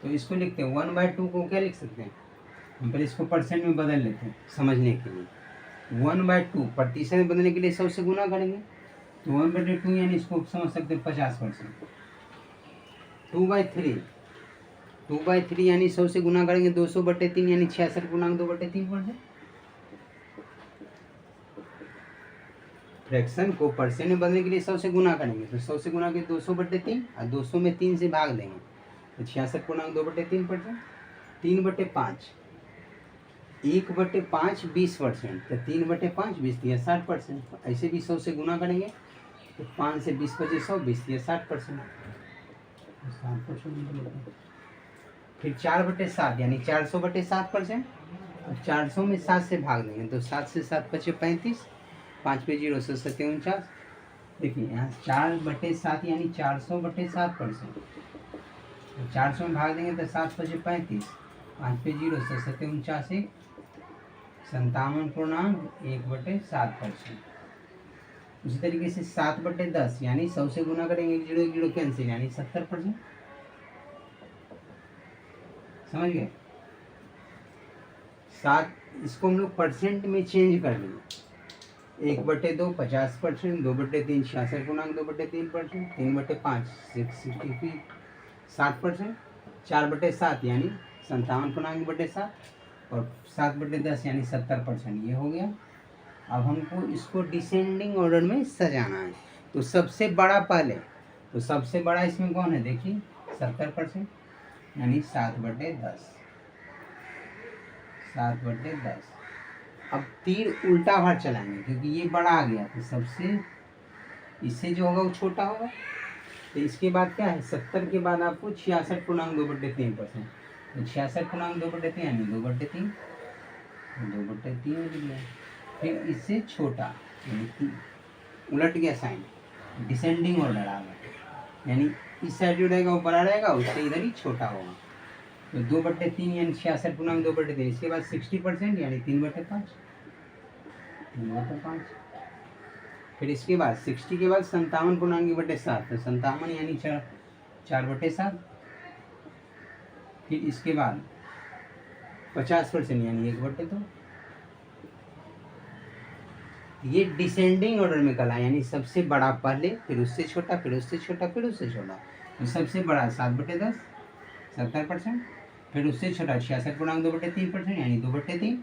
तो इसको लिखते हैं 1/2 को क्या लिख सकते हैं हम, पहले इसको परसेंट में बदल लेते हैं समझने के लिए। 1/2 प्रतिशत में बदलने के लिए 100 से गुना करेंगे, तो 1/2 यानी इसको समझ सकते हैं 50%। 2/3 2/3 यानी 100 से गुना करेंगे 200/3 यानी 66 गुना 2/3%। फ्रैक्शन को परसेंट में बदलने के लिए 100 से गुना करेंगे, तो 100 से गुना के 200/3 और 200 में 3 से भाग देंगे, तो 66 गुना 2/3%। 3/5 1/5 20%, तो 3/5 20 या 60%। ऐसे भी 100 से गुना करेंगे तो 5 से 20 बचे 100, 20 या 60%। 60%। फिर 4/7 यानी 400/7%, और 400 में 7 से भाग देंगे, तो 7 से 7 बचे 35, 5 पे 0 से 49। देखिए यहाँ 4/7 यानी 400/7%, 400 में भाग देंगे तो 7 बचे 35, 5 पे 0 से 49, 57.1/7%। उसी तरीके से 7/10 यानी 100 से गुना करेंगे, 0 0 कैंसिल यानी 70%। समझ गए? 7 इसको हम लोग परसेंट में चेंज कर देंगे। 1/2 50%, 2/3 66 गुना 2/3%, 3/5 63 60%, 4/7 यानी 57.7, और 7/10 यानी 70%। ये हो गया। अब हमको इसको डिसेंडिंग ऑर्डर में सजाना है, तो सबसे बड़ा पहले, तो सबसे बड़ा इसमें कौन है देखिए 70% यानी 7/10। 7/10। अब तीर उल्टा भाग चलाएंगे क्योंकि ये बड़ा आ गया, तो सबसे इससे जो होगा वो छोटा होगा। तो इसके बाद क्या है 70 के बाद आपको 66.2/3%, तो 66.2/3 यानी 2/3, 2/3। फिर इससे छोटा यानी उलट गया साइन, डिसेंडिंग ऑर्डर आ गया, यानी इस साइड जो रहेगा वो बड़ा रहेगा, उससे इधर ही छोटा होगा। तो 2/3 यानी 66.2/3। इसके बाद 60% यानी 3/5, 3/5। फिर इसके बाद 60 के बाद 57.7, तो 57 यानी 4/7। फिर इसके बाद 50% यानी 1/2। ये डिसेंडिंग ऑर्डर में कला, यानी सबसे बड़ा पहले, फिर उससे छोटा, फिर उससे छोटा, फिर उससे छोटा। तो सबसे बड़ा 7/10 70%, फिर उससे छोटा 66.2/3% यानी 2/3,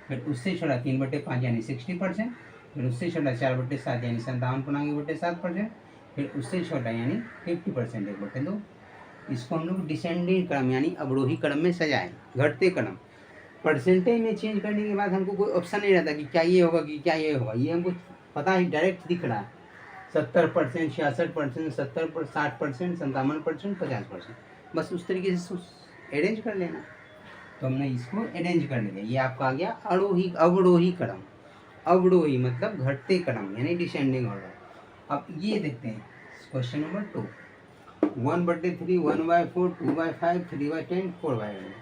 फिर उससे छोटा 3/5 यानी 60%, फिर उससे छोटा 4/7 यानी 57.1/7%, फिर उससे छोटा यानी 50% 1/2। इसको हम लोग डिसेंडिंग क्रम यानी अवरोही क्रम में सजाएं, घटते क्रम। परसेंटेज में चेंज करने के बाद हमको कोई ऑप्शन नहीं रहता कि क्या ये होगा कि क्या ये होगा, ये हमको पता है, डायरेक्ट दिख रहा है 70%, 66%, 70%, 60%, 57%, 50%। बस उस तरीके से अरेंज कर लेना। तो हमने इसको अरेंज कर लिया। ये आपका आ गया अवरोही क्रम। अवरोही मतलब घटते क्रम यानी डिसेंडिंग ऑर्डर। अब ये देखते हैं क्वेश्चन नंबर 2। 1/3, 1/4, 2/5, 3/10, 4/11।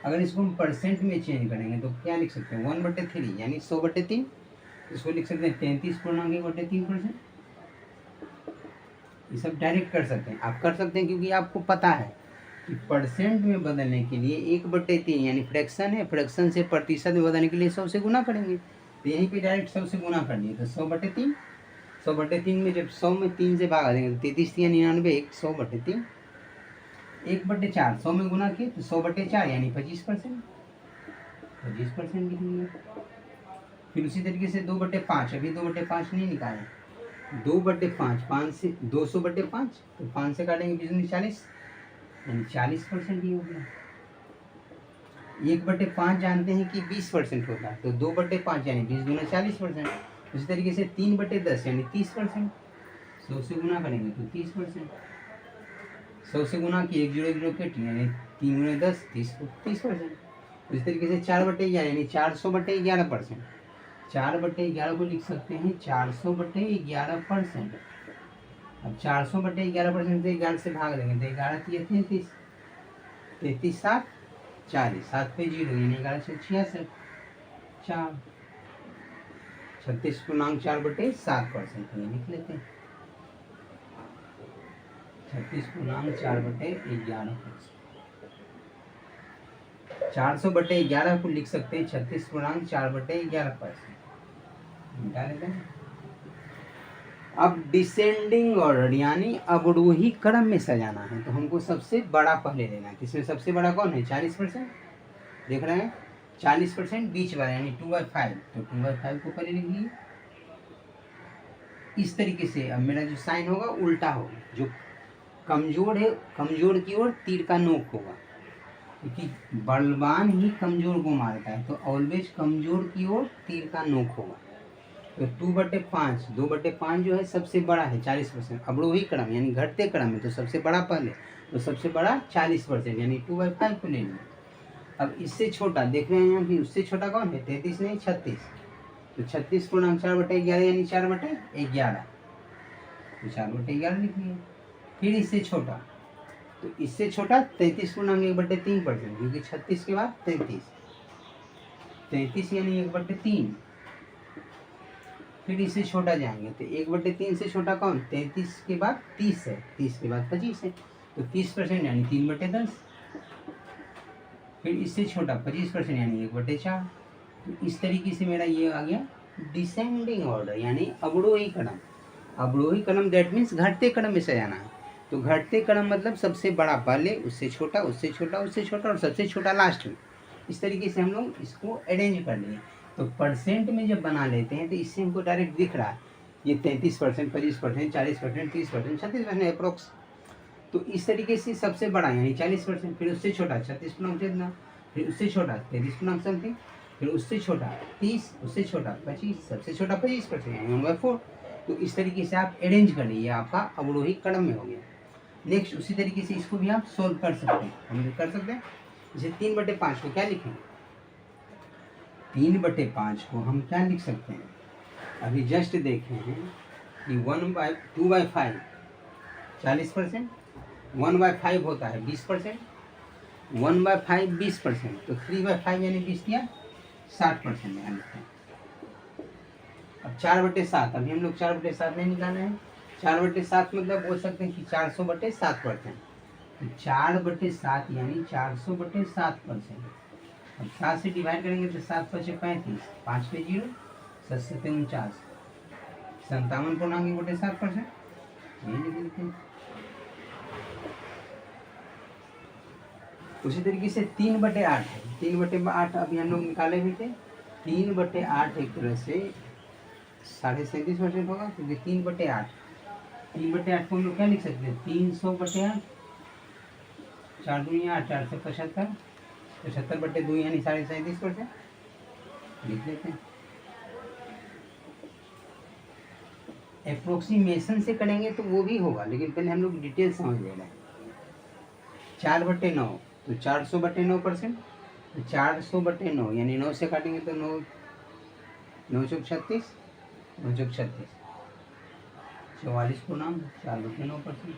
अगर इसको हम परसेंट में चेंज करेंगे तो क्या लिख सकते हैं 1/3 यानी 100/3, इसको लिख सकते हैं 33.1/3%। ये सब डायरेक्ट कर सकते हैं, आप कर सकते हैं क्योंकि आपको पता है कि परसेंट में बदलने के लिए 1/3 यानी फ्रैक्शन है, फ्रैक्शन से प्रतिशत में बदलने के लिए 100 से गुना करेंगे, तो यहीं पे डायरेक्ट 100 से गुना कर दिए, तो 100/3। 100/3 में जब 100 में 3 से भागा देंगे तो 33 या 99, 100/3। 1/4 100 में गुना किए तो 100/4 यानी 25%, 25% लिखेंगे। फिर उसी तरीके से 2/5, अभी 2/5 नहीं निकाले, 2/5 5 से 200/5, तो 5 से काटेंगे 20 40 यानी 40% ही हो गया। 1/5 जानते हैं कि 20% होता है, तो 2/5 यानी 20 गुना 40%। उसी तरीके से 3/10 यानी 30%, 100 से गुना करेंगे तो 30%। 100 से गुना की 1 0 1 0 कट यानी 3 गुना 10 30%। इस तरीके से 4/11 यानी 400/11%। 4/11 को लिख सकते हैं 400/11%। अब 400/11% से 11 से भाग देंगे तो 11 3 33, 33 7 40, 7 पे 0 यानी 11 से 66, 4 36.4/7% ये लिख लेते हैं। 36.4/11%। 400/11 को लिख सकते हैं 36.4/11%। अब डिसेंडिंग ऑर्डर यानी अवरोही क्रम में सजाना है तो हमको सबसे बड़ा पहले लेना है। इसमें सबसे बड़ा कौन है? 40%। देख रहे हैं 40% बीच वाला यानी 2/5, तो 2/5 को पहले लिख लिए इस तरीके से। अब मेरा जो साइन होगा उल्टा होगा, जो कमजोर है कमजोर की ओर तीर का नोक होगा, क्योंकि बलवान ही कमजोर को मारता है, तो ऑलवेज कमजोर की ओर तीर का नोक होगा। तो 2/5, 2/5 जो है सबसे बड़ा है 40%। अवरोही क्रम यानी घटते क्रम में तो सबसे बड़ा पहले, तो सबसे बड़ा 40% यानी 2/5 को ले लिया। अब इससे छोटा देख रहे हैं यहाँ कि उससे छोटा कौन है? 33 नहीं 36, तो 36.4/11 यानी 4/11, तो 4/11 लिख लिया। फिर इससे छोटा, तो इससे छोटा 33.1/3%, क्योंकि 36 के बाद 33 यानी 1/3। फिर इससे छोटा जाएंगे तो 1/3 से छोटा कौन? 33 के बाद 30 है, 30 के बाद 25 है, तो 30% यानी 3/10। फिर इससे छोटा 25% यानी 1/4। तो इस तरीके से मेरा ये आ गया डिसेंडिंग ऑर्डर यानी अवरोही क्रम। अवरोही क्रम दैट मीन्स घटते क्रम में सजाना है। तो घटते क्रम मतलब सबसे बड़ा पहले, उससे छोटा, उससे छोटा, उससे छोटा और सबसे छोटा लास्ट में। इस तरीके से हम लोग इसको अरेंज कर लिए। तो परसेंट में जब बना लेते हैं तो इससे हमको डायरेक्ट दिख रहा है ये 33%, 25%, 40%, 30%, 36% अप्रोक्स। तो इस तरीके से सबसे बड़ा यानी 40%, फिर उससे छोटा 36.7, फिर उससे छोटा 33 समथिंग, फिर उससे छोटा 30, उससे छोटा 25, सबसे छोटा 25% यानी 1/4। तो इस तरीके से आप अरेंज कर लीजिए, आपका अवरोही क्रम में हो गया। नेक्स्ट उसी तरीके से इसको भी आप सोल्व कर सकते हैं, हम कर सकते हैं। जैसे 3/5 को क्या लिखेंगे? 3/5 को हम क्या लिख सकते हैं? अभी जस्ट देखे हैं कि 2/5 40%, 1/5 होता है 20%, 1/5 20%, तो 3/5 यानी 20 किया 60% यहाँ लिखते हैं। अब 4/7, अभी हम लोग 4/7 नहीं निकाले हैं। 4/7 मतलब बोल सकते हैं कि 400/7%। तो 4/7 यानी 400/7%। अब 7 से डिवाइड करेंगे तो 7 × 5 = 35, 5 पे 0, 7 × 7 = 49, 57.1/7%। यही लिख लेते हैं। उसी तरीके से 3/8 है। 3/8 अभी हम लोग निकाले भी थे। 3/8 एक तरह से 37.5% होगा, क्योंकि 3/8 को हम लोग क्या लिख सकते हैं? 300/8, 4 दूनी 8, 4 से 75, 75/2 यानी 37.5% लिख लेते हैं। अप्रोक्सीमेशन से करेंगे तो वो भी होगा, लेकिन पहले हम लोग डिटेल समझ ले रहे हैं। 4/9 तो 400/9%, तो 400/9 यानी 9 से काटेंगे तो 9 9 चौक 36, 9 चौक 36, 44.4/9%।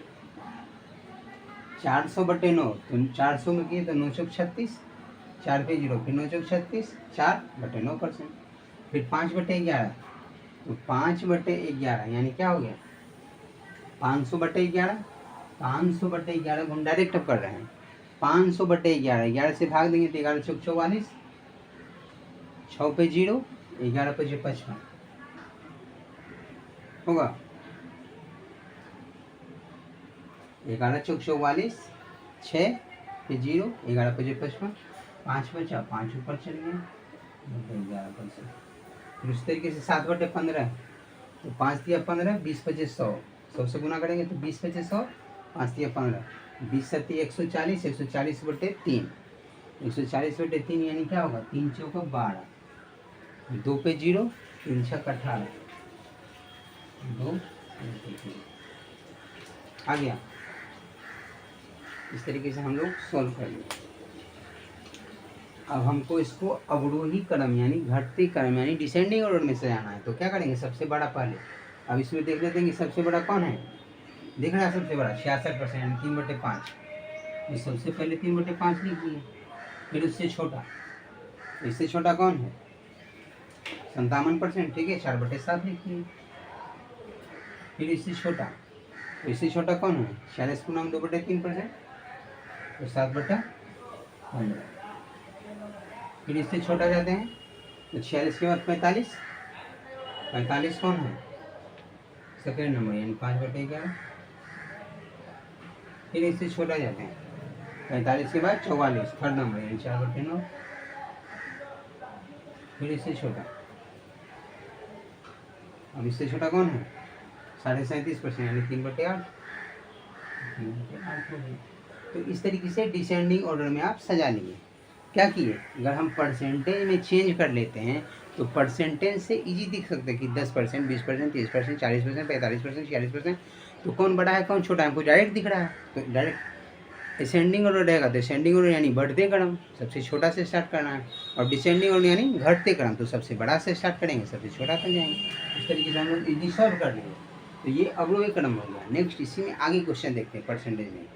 400/9 तो 400 में किए तो 9 चौक 36, 4 पे 0, फिर 9 चौक 36, 4/9%। फिर 5/11, तो 5/11 यानी क्या हो गया? 500/11, 500/11 को हम डायरेक्ट अब कर रहे हैं। 500/11, 11 से भाग देंगे तो 11 चौक 44, 6 पे 0, 11 पे 55 होगा। 11 चौक 44, 6 पे 0, 11 पे 55, 5 बचा, 5 ऊपर चल गया 11%। फिर उस तरीके से 7/15, तो 5 दिया 15, 20 × 5 = 100, 100 से गुना करेंगे तो 20 × 5 = 100, 5 दिया 15, 20 × 7 = 140, 140/3, 140/3 यानी क्या होगा? 3 चौक 12, 2 पे 0, 3 छक 18, 2 आ गया। इस तरीके से हम लोग सॉल्व कर लेंगे। अब हमको इसको अवरोही क्रम यानी घटते क्रम यानी डिसेंडिंग ऑर्डर में सजाना है। तो क्या करेंगे, सबसे बड़ा पहले, अब इसमें देख लेते हैं कि सबसे बड़ा कौन है। दिख रहा है सबसे बड़ा 66%, 3/5। ये सबसे पहले 3/5 लिख दिए। फिर उससे छोटा, इससे छोटा कौन है 57%, ठीक है, 4/7 लिख दिए। फिर इससे छोटा, तो इससे छोटा कौन है 46 को नाम 2/3%, तो 7/15। फिर इससे छोटा जाते हैं, तो 46 के बाद 45 कौन है सेकेंड नंबर यानी 5/11। फिर इससे छोटा जाते हैं, 45 के बाद 44 थर्ड नंबर यानी 4/9। फिर इससे छोटा, अब इससे छोटा कौन है 37.5% यानी 3/8 हो गया। तो इस तरीके से डिसेंडिंग ऑर्डर में आप सजा लिए। क्या किए, अगर हम परसेंटेज में चेंज कर लेते हैं तो परसेंटेज से इजी दिख सकता है कि 10%, 20%, 30%, 40%, 45%, 46%। तो कौन बड़ा है कौन छोटा है हमको डायरेक्ट दिख रहा है। तो डायरेक्ट असेंडिंग ऑर्डर रहेगा तो असेंडिंग ऑर्डर यानी बढ़ते क्रम, सबसे छोटा से स्टार्ट करना है। और डिसेंडिंग ऑर्डर यानी घटते क्रम, तो सबसे बड़ा से स्टार्ट करेंगे सबसे छोटा कर जाएंगे। इस तरीके से हम लोग इजी सॉल्व कर लेंगे। तो ये अवरोही क्रम हो गया। नेक्स्ट इसी में आगे क्वेश्चन देखते हैं परसेंटेज में।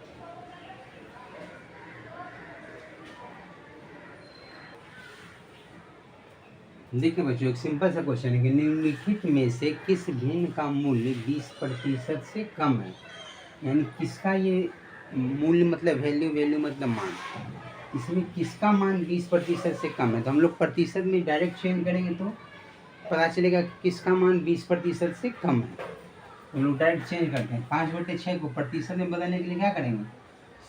देखिए बच्चों, एक सिंपल सा क्वेश्चन है कि निम्नलिखित में से किस भिन्न का मूल्य 20% से कम है। यानी किसका ये मूल्य मतलब वैल्यू मतलब मान, इसमें किसका मान 20% से कम है। तो हम लोग प्रतिशत में डायरेक्ट चेंज करेंगे तो पता चलेगा कि किसका मान 20% से कम है। हम लोग डायरेक्ट चेंज करते हैं। 5/6 को प्रतिशत में बदलने के लिए क्या करेंगे,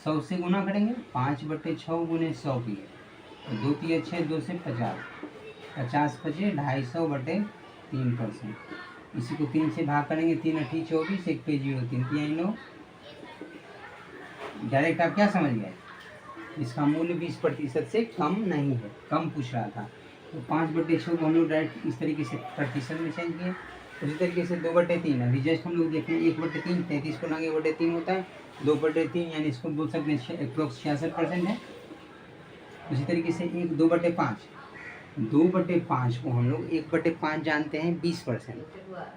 100 से गुना करेंगे। 5/6 गुने 100 किए तो 2 × 6 2 से 50, 50 बचे 250/3%। इसी को 3 से भाग करेंगे, 3 × 8 = 24, 1 पे 0 3 × 9। डायरेक्ट आप क्या समझ गए, इसका मूल्य 20% से कम नहीं है, कम पूछ रहा था। तो 5/6 को हम लोग डायरेक्ट इस तरीके से प्रतिशत में चेंज किए। उसी तरीके से 2/3 अभी जस्ट हम लोग देखें 1/3, 33 को नागे 1/3 होता है। 2/3 यानी इसको बोल सकते हैं अप्रोक्स 66% है। उसी तरीके से 2/5, 2/5 को हम लोग 1/5 जानते हैं 20%,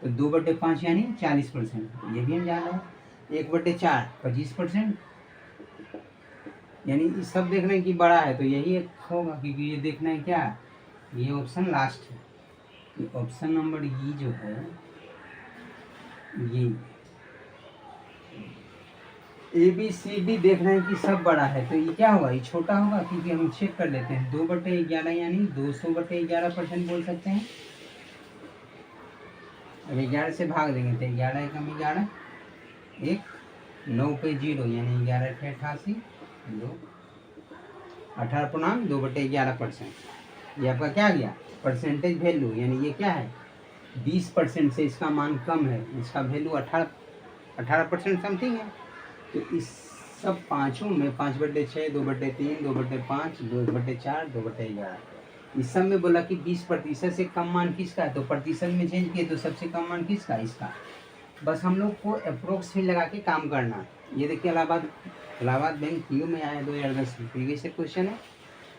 तो 2/5 यानी 40%, ये भी हम जान रहे हैं। 1/4 25%, यानी इस सब देखना है कि बड़ा है तो यही होगा, क्योंकि ये देखना है क्या, ये ऑप्शन लास्ट है। ये ऑप्शन नंबर ई जो है ये ABCD देखना है कि सब बड़ा है, तो ये क्या होगा, ये छोटा होगा, क्योंकि हम चेक कर लेते हैं। 2/11 यानी 200/11% बोल सकते हैं। अब 11 से भाग देंगे तो 11 एकम 11, 1 9 पे 0 यानी 11 × 88 2 18 2/11%। ये आपका क्या गया परसेंटेज वैल्यू, यानी ये क्या है 20% से इसका मान कम है, इसका वैल्यू 18% समथिंग है। तो इस सब पाँचों में 5/6, 2/3, 2/5, 2/4, 2/11, इस सब में बोला कि 20% से कम मान किसका है, तो प्रतिशत में चेंज किए तो सबसे कम मान किसका, इसका। बस हम लोग को अप्रोक्स ही लगा के काम करना। ये देखिए इलाहाबाद बैंक PO में आया 2010 प्रीवियस क्वेश्चन है,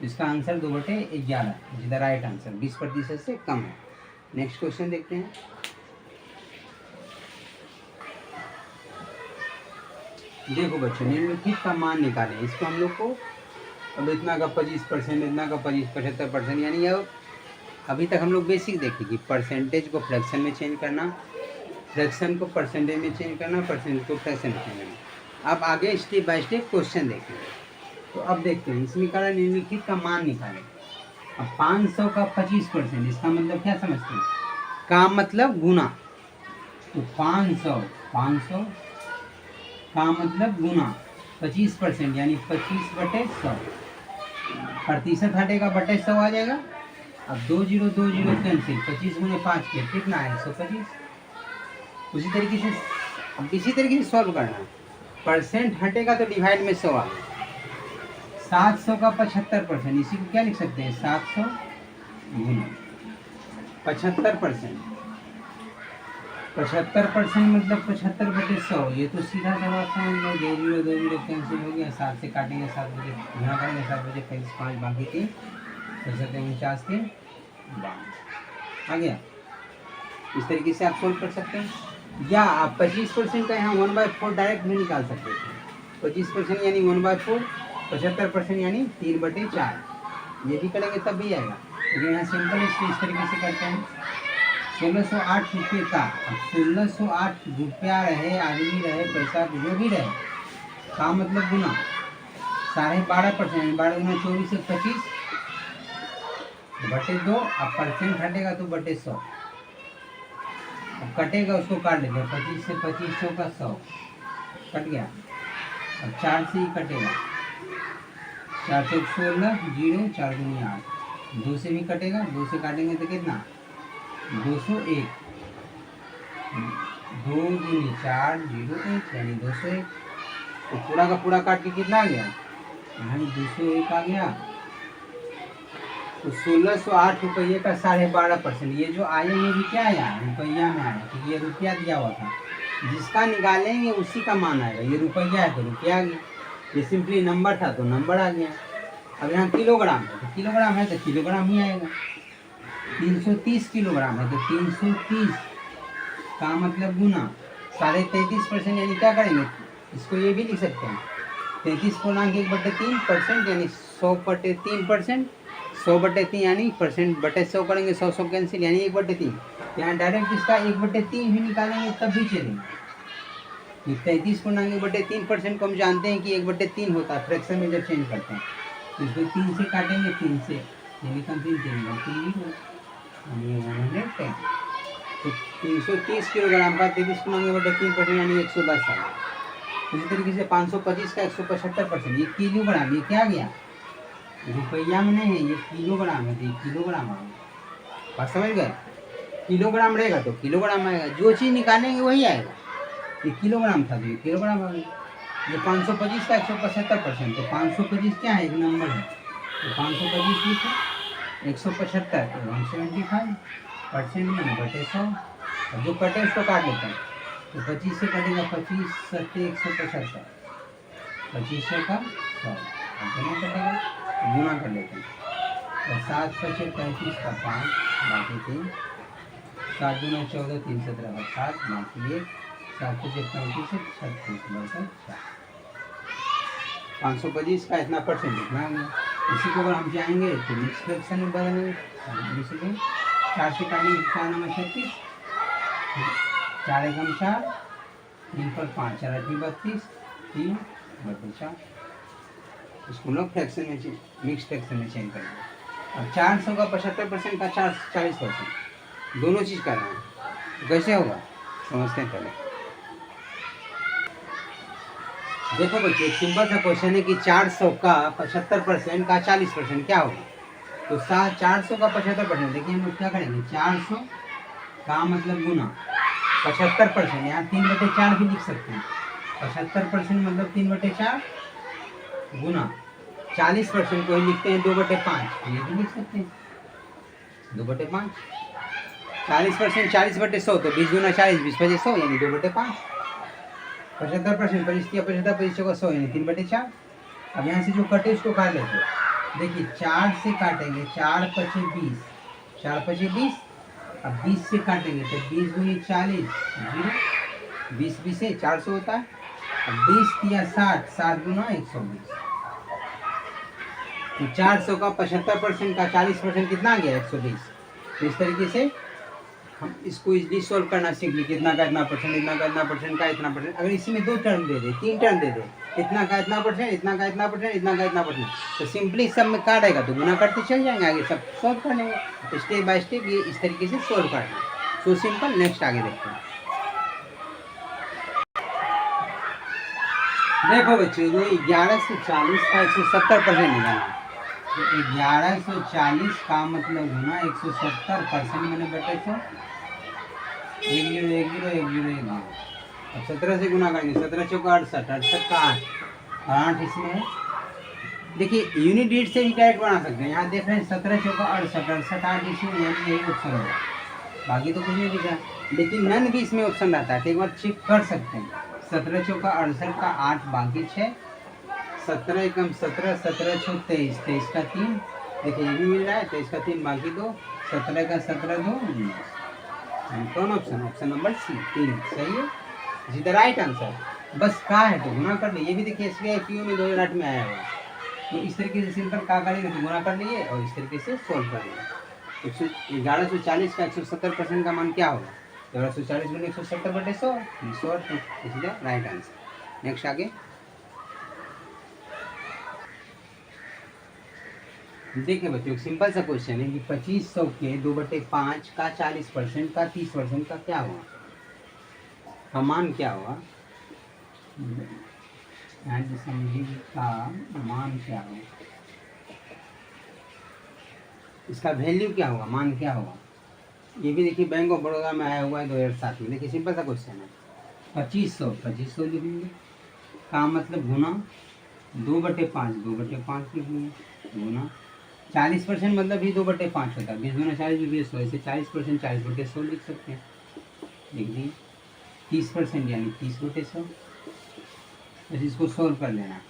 इसका answer 2/11 is the right answer, 20% से कम है। नेक्स्ट क्वेश्चन देखते हैं। देखो बच्चों, निम्नलिखित का मान निकालें। इसको हम लोग को अब इतना का 25%, इतना का 75%, यानी अब अभी तक हम लोग बेसिक देखे कि परसेंटेज को फ्रैक्शन में चेंज करना, फ्रैक्शन को परसेंटेज में चेंज करना, परसेंटेज को फ्रैक्शन में चेंज करना। अब आगे स्टेप बाय स्टेप क्वेश्चन देखेंगे। तो अब देखते हैं, इसमें कहा निम्नलिखित का मान निकालें। अब 500 का 25%, इसका मतलब क्या समझते हैं, का मतलब गुना। तो 500 का मतलब गुना 25% यानी 25/100, प्रतिशत हटेगा बटे 100 आ जाएगा। अब 2 0 2 0 कैंसिल, 25 × 5 के कितना है 125। उसी तरीके से अब इसी तरीके से सॉल्व करना है। परसेंट हटेगा तो डिवाइड में 100 आ गया। 700 का 75%, इसी को क्या लिख सकते हैं 700 गुना 75%। 75% मतलब 75/100, ये तो सीधा जवाब समझ लो। 2 0 2 0 कैंसिल हो गया, 7 से काटेंगे 7 बजे गुना करेंगे, 7 बजे 5 बाकी 3 49 के 52 आ गया। इस तरीके से आप सोल्व कर सकते हैं, या आप 25% का यहाँ 1/4 डायरेक्ट भी निकाल सकते हैं। 25% यानी 1/4, 75% यानी 3/4, ये भी करेंगे तब भी आएगा। लेकिन यहाँ सिंपल इस तरीके से करते हैं। 1608 रुपये का, अब 1608 रुपया रहे, आदमी रहे, पैसा जो भी रहे, का मतलब गुना 12.5%, 12 गुना 24 से 25 बटे 2, अब परसेंट हटेगा तो बटे 100, अब कटेगा उसको काट लेते हैं, 25 से 2500 का 100 कट गया। अब 4 से ही कटेगा, 4 से 16 0, 4 दूनी 8, 2 से भी कटेगा, 2 से काटेंगे तो कितना 201, 2 दूनी 4 0 1 यानी 201। तो पूरा का पूरा काट के कितना आ गया, यहाँ 201 आ गया। तो 1608 रुपये का 12.5%, ये जो आया ये भी क्या आया, रुपया में आया, तो ये रुपया दिया हुआ था, जिसका निकालेंगे उसी का मान आएगा। ये रुपया है तो रुपया आ गया, ये सिंपली नंबर था तो नंबर आ गया। अब यहाँ किलोग्राम है तो किलोग्राम है तो किलोग्राम ही आएगा। 330 किलोग्राम है तो 330 का मतलब गुना 33.5% यानी क्या करेंगे, इसको ये भी लिख सकते हैं 33.1/3% यानी 100/3%, 100/3 यानी परसेंट बटे 100 करेंगे, 100 कैंसिल यानी 1/3। यहाँ डायरेक्ट इसका 1/3 भी निकालेंगे तब भी चलेंगे। 33.1/3% को हम जानते हैं कि 1/3 होता है फ्रैक्शन में जब चेंज करते हैं। इसको 3 से काटेंगे, 3 से यानी कम 3 110। तो 330 किलोग्राम का 33.1/3% यानी 110 आ। इसी तरीके से 525 का 175%, ये किलोग्राम, ये क्या गया रुपया में नहीं है, ये किलोग्राम है तो ये किलोग्राम आ गया। बात समझ गए, किलोग्राम रहेगा तो किलोग्राम आएगा, जो चीज़ निकालेंगे वही आएगा। ये किलोग्राम था तो ये किलोग्राम आ गया। ये 525 का 175%, तो 525 क्या है, एक नंबर है, तो 525 लिखे, 175 तो 175% में बटे 100, और जो कटे उसको काट लेते हैं, तो 25 से कटेगा 25 7 175, 2500 का 100 कटेगा, गुना कर लेते हैं, और 7 5 35 का 5 बाकी 3, 7 दूना 14 3 17 का 7 बाकी 1, 7 5 35 36 बटे 4। 525 का इतना परसेंट इतना आ गया। इसी को अगर हम जाएंगे तो मिक्स फ्रैक्शन में बदलेंगे, जैसे 4 से काटेंगे 4 नंबर 36, 4 एकम 4, 3 पर 5, 4 8 32, 3 बटे 4। इसको लोग फ्रैक्शन में मिक्स फ्रैक्शन में चेंज करेंगे। अब 400 का 75% का 40%, दोनों चीज़ करना है, तो कैसे होगा समझते हैं पहले। देखो बच्चों, एक सिंपल सा क्वेश्चन है कि 400 का 75% का 40% क्या होगा। तो 400 का 75%, देखिए हम लोग क्या करेंगे, 400 का मतलब गुना 75%, यहाँ 3/4 भी लिख सकते हैं। 75% मतलब 3/4 गुना 40% को ही लिखते हैं 2/5, ये भी लिख सकते हैं 2/5। 40% 40/100 तो 20 गुना 40 20/100 यानी 2/5। 75% 75 का 100 यानी 3/4। अब यहाँ से जो कटे उसको काट लेते हैं, देखिए 4 से काटेंगे 4 5 20, 4 5 20, अब 20 से काटेंगे तो 20 दूनी 40 0, 20 20 से 400 होता है। अब 20 किया 60, 7 गुना 120, तो 400 का 75% का 40% कितना आ गया 120। तो इस तरीके से हम इसको इजली सोल्व करना सीख ली, कितना का इतना परसेंट, इतना का इतना परसेंट का इतना परसेंट। अगर इसी में 2 टर्म दे दे, 3 टर्म दे दे, इतना का इतना परसेंट, इतना का इतना परसेंट, इतना का इतना परसेंट, तो सिंपली सब में काटेगा तो गुना करते चल जाएंगे, आगे सब सोल्व कर लेंगे। तो स्टेप बाय स्टेप ये इस तरीके से सोल्व करना। सो सिंपल, नेक्स्ट आगे देखते हैं। देखो बच्चों, ये 1140 का 170% निकालना। तो 1140 का मतलब गुना 170% मैंने बटे 100, 1 0 1 0 1 0 1 0। अब 17 से गुना करेंगे, 17 चौका 68, 68 का 8, और 8 इसमें है। देखिए यूनिट डिजिट से भी डायरेक्ट बना सकते हैं। यहाँ देख रहे हैं 17 चौका 68, 68 8 इसमें, यानी यही ऑप्शन होगा, बाकी तो कुछ नहीं दिखा। लेकिन नन भी इसमें ऑप्शन रहता है, तो एक बार चेक कर सकते हैं। 17 चौका 68 का 8 बाकी 6, 17 एकम 17, 17 छो 23, 23 का 3, देखिए ये भी मिल रहा है, तो इसका 3 बाकी 2, 17 का 17 2 19। कौन ऑप्शन? ऑप्शन नंबर सी 3 सही है, इज द राइट आंसर। बस का है तो गुना कर लिए। ये भी देखिए SBI PO में 2008 में आया हुआ है। तो इस तरीके से सिंपल का करेंगे तो गुना कर लिए और इस तरीके से सोल्व कर लिए। 1140 का 170% का मान क्या होगा? 1140 गुने 170/100, 100 is the right answer. Next आगे देखिए बच्चों, सिंपल सा क्वेश्चन है कि 2500 के 2/5 का 40% का 30% का क्या हुआ, का मान क्या हुआ? का मान क्या होगा, इसका वैल्यू क्या होगा, मान क्या होगा? ये भी देखिए बैंक ऑफ बड़ौदा में आया हुआ है 2007 में। देखिए सिंपल सा क्वेश्चन है, 2500 लिखेंगे, का मतलब गुना 2/5 2/5 लिखेंगे, गुना 40% मतलब भी 2/5 होता है। 20 गुना 40 भी 100, ऐसे 40% 40/100 लिख सकते हैं, लिख दिए। 30% यानी 30/100। बस इसको सोल्व कर लेना।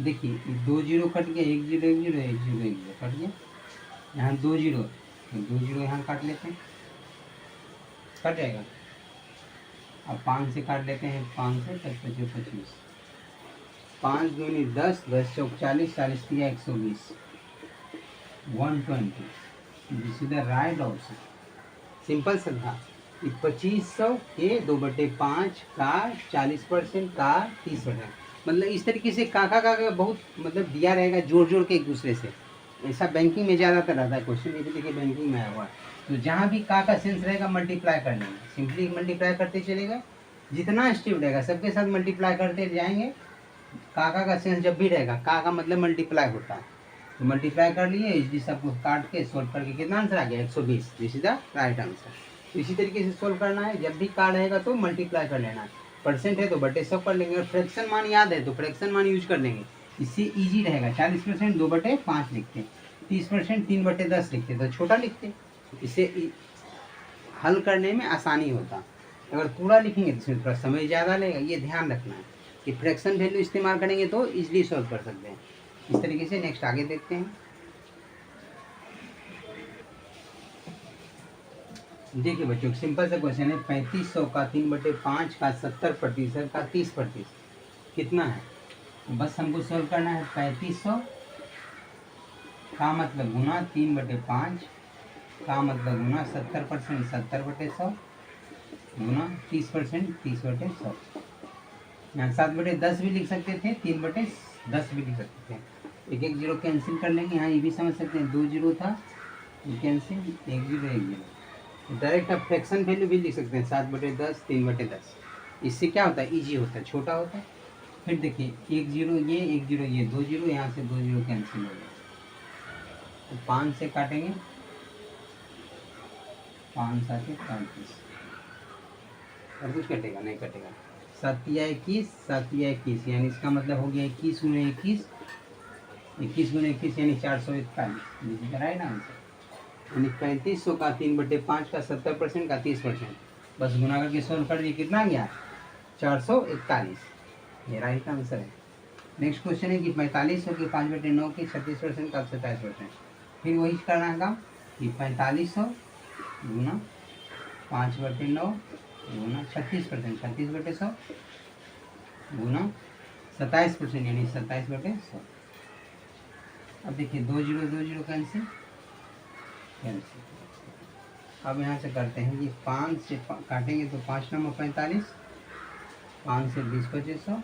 देखिए 2 जीरो कट गया, 1 0 1 0 1 0 1 0 कट गया, यहाँ 2 जीरो तो 2 जीरो यहाँ काट लेते हैं, कट जाएगा। अब 5 से काट लेते हैं, 5 से 25 25, 5 दूनी 10, 10 चौक 40, 40 3 120, 120। This is the right option. Simple सा था। 2500 के 2/5 का 40% का 30%, मतलब इस तरीके से काका का बहुत मतलब दिया रहेगा जोड़ जोड़ के एक दूसरे से। ऐसा बैंकिंग में ज़्यादातर रहता है क्वेश्चन, ये भी देखिए बैंकिंग में आया हुआ है। तो जहाँ भी का सेंस रहेगा मल्टीप्लाई कर लेंगे, सिंपली मल्टीप्लाई करते चलेगा। जितना स्टेप रहेगा सबके साथ मल्टीप्लाई करते जाएंगे। का सेंस जब भी रहेगा, का मतलब मल्टीप्लाई होता है, तो मल्टीप्लाई कर लिए, इस सबको काट के सोल्व करके कितना आंसर आ गया? 120। This is the right answer. तो इसी तरीके से सोल्व करना है। जब भी का रहेगा तो मल्टीप्लाई कर लेना है, परसेंट है तो बटे 100 कर लेंगे, और फ्रैक्शन मान याद है तो फ्रैक्शन मान यूज कर लेंगे, इससे इजी रहेगा। 40% 2/5 लिखते, 30% 3/10 लिखते तो छोटा लिखते, इससे हल करने में आसानी होता। अगर पूरा लिखेंगे तो इसमें थोड़ा समय ज़्यादा लगेगा, ये ध्यान रखना है कि फ्रैक्शन वैल्यू इस्तेमाल करेंगे तो इजीली सॉल्व कर सकते हैं। इस तरीके से नेक्स्ट आगे देखते हैं। देखिए बच्चों, सिंपल सा क्वेश्चन है, 3500 का 3/5 का 70% का 30% कितना है? बस हमको सॉल्व करना है। 3500 का मतलब गुना 3/5 का मतलब गुना 70% 70/100 गुना 30% 30/100। यहाँ 7/10 भी लिख सकते थे, 3/10 भी लिख सकते थे। एक एक जीरो कैंसिल कर लेंगे। यहाँ ये भी समझ सकते हैं, 2 जीरो था, ये कैंसिल, 1 0 1 0। डायरेक्ट आप फ्रैक्शन वैल्यू भी लिख सकते हैं, 7/10 3/10। इससे क्या होता है? ईजी होता है, छोटा होता है। फिर देखिए 1 0 ये, 1 0 ये, 2 जीरो, यहाँ से 2 जीरो कैंसिल हो गया, तो 5 से काटेंगे, 5 7 35, और कुछ कटेगा नहीं? कटेगा। 7 या 21, 7 या 21 यानी इसका मतलब हो गया 21 गुने 21, 21 गुने 21 यानी 441। Right answer. यानी 3500 का 3/5 का 70% का 30%, बस गुना करके सोल्व कर दिए, कितना गया? 441। ये राइट आंसर है। नेक्स्ट क्वेश्चन है कि 4500 के 5/9 के 36% का 27%। फिर वही करना है काम कि 4500 गुना 5/9 गुना 36%, 36/100 गुना 27% यानी 27/100। अब देखिए 2 0 2 0 कैंसिल कैंसिल। अब यहाँ से करते हैं कि 5 से काटेंगे तो 5 9 45, 5 से 20 2500,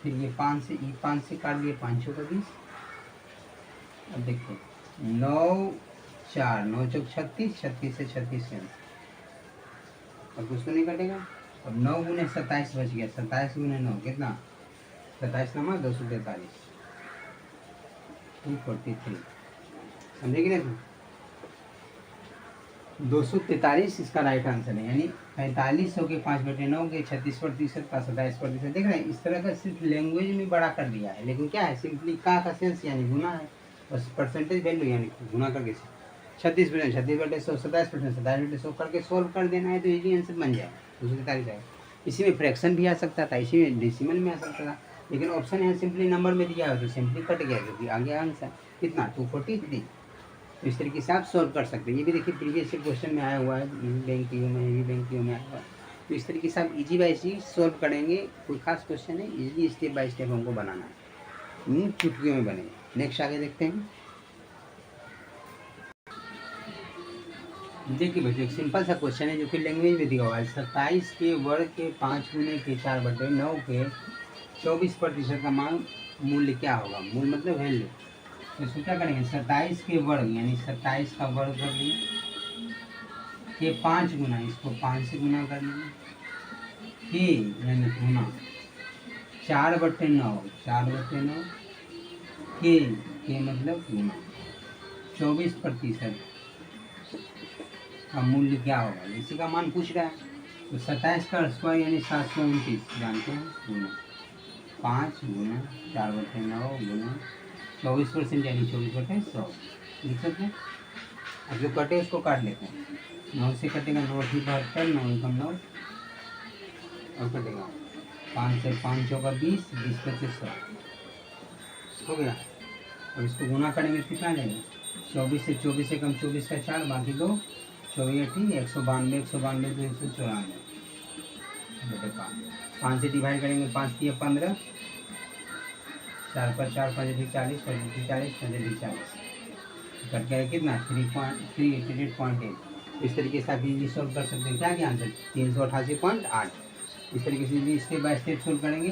फिर ये 5 से काट लिए, 5 6 20। अब देखिए 9 4 9 चौक 36, 36 से 36 कैंसिल, अब कुछ तो नहीं कटेगा। अब 9 गुने 27 बच गया, 27 गुने 9 कितना? 27 9 243, 243। समझे कि नहीं? 243 इसका राइट आंसर है। यानी 4500 के 5/9 के 36% का 27%। देख रहे हैं, इस तरह का सिर्फ लैंग्वेज में बड़ा कर दिया है, लेकिन क्या है? सिंपली का सेंस यानी गुना है, बस परसेंटेज वैल्यू यानी गुना करके 36% 36/100 27% 27/100 करके सोल्व कर देना है, तो इजी आंसर बन जाएगा। 243 आएगा। इसी में फ्रैक्शन भी आ सकता था, इसी में डेसिमल में आ सकता था, लेकिन ऑप्शन यहाँ सिंपली नंबर में दिया है तो सिंपली कट गया, क्योंकि आ गया आंसर कितना? 243। तो इस तरीके से आप सॉल्व कर सकते हैं। ये भी देखिए प्रीवियस क्वेश्चन में आया हुआ है, बैंक पी में, ये बैंक पी में आया हुआ है। तो इस तरीके से आप इजी बाय इजी सॉल्व करेंगे। कोई खास क्वेश्चन है, इजीली स्टेप बाय स्टेप हमको बनाना है, चुटकियों में बनेगा। नेक्स्ट आगे देखते हैं। देखिए बच्चों, एक सिंपल सा क्वेश्चन है जो कि लैंग्वेज में दिया हुआ है। 27 के वर्ग के 5 गुने के 4/9 के 24% का मान मूल्य क्या होगा? मूल मतलब वैल्यू। तो इसको क्या करेंगे, 27 के वर्ग यानी 27 का वर्ग कर लिए, के 5 गुना, इसको 5 से गुना कर लिए, के यानी गुना 4/9, 4/9 के मतलब गुना 24% का मूल्य क्या होगा, इसी का मान पूछ रहा है। तो 27 का स्क्वायर यानी 729 जानते हैं, गुना 5 गुना 4/9 गुना 24% यानी 24/100 लिख सकते हैं। अब जो कटे उसको काट लेते हैं। 9 से कटेगा 9 की 72, 9 एकम 9 और कटेगा 5 से 5 चौका 20, 20 पच्चीस 100 हो गया। अब इसको गुना करेंगे कितना आ जाएगा, 24 से 24 एकम 24 का 4, बाकी 2 24 192, 192 तो 194 बटे 5 से डिवाइड करेंगे, 5 दिए 15, 4 पर 4 5 40, 40 40 कट गया कितना 3.8। इस तरीके से आप इजीली सॉल्व कर सकते हैं। क्या क्या आंसर 388.8। इस तरीके से स्टेप बाय स्टेप सॉल्व करेंगे।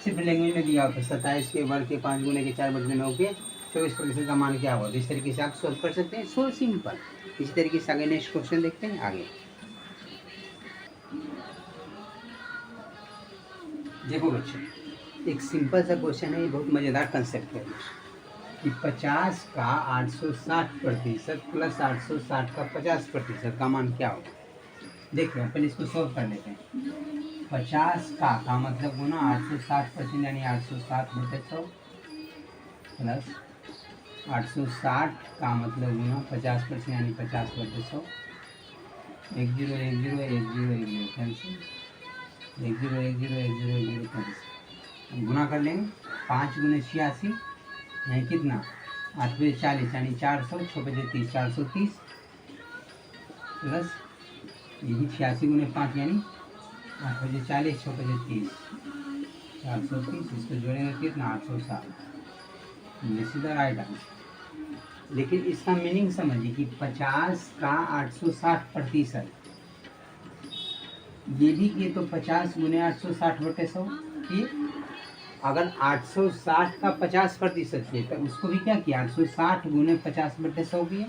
सिर्फ लैंग्वेज में दिया होता है 27 के वर्ग के 5 गुने के 4/9 के 24% का मान क्या होगा। तो इस तरीके से आप सॉल्व कर सकते हैं, सो सिंपल। इसी तरीके से आगे नेक्स्ट क्वेश्चन देखते हैं। आगे देखो बच्चों, एक सिंपल सा क्वेश्चन है, ये बहुत मज़ेदार कंसेप्ट है कि 50 का 860% प्लस 860 का 50% का मान क्या होगा। देखो पहले इसको सॉल्व कर लेते हैं। 50 का मतलब गुना 860% यानी 860/100 प्लस 860 का मतलब गुना 50% यानी 50/100। 1 0 1 0 1 0 1 0 कैंसिल, 1 0 1 0 1 0 1 0 कैंसिल। गुना कर लेंगे 5 गुने 86 यानी कितना 8 बजे 40 यानी 400, 6 बजे 30 430 प्लस यही 86 गुने 5 यानी 8 बजे 40 6 बजे 30 430, इसको जोड़ेंगे कितना 860, ये सीधा राइट आंसर। लेकिन इसका मीनिंग समझिए कि 50 का 860%, ये भी ये तो 50 गुने 860/100 कि अगर 860 का 50% किए तो उसको भी क्या किया 860 गुने 50/100 किया।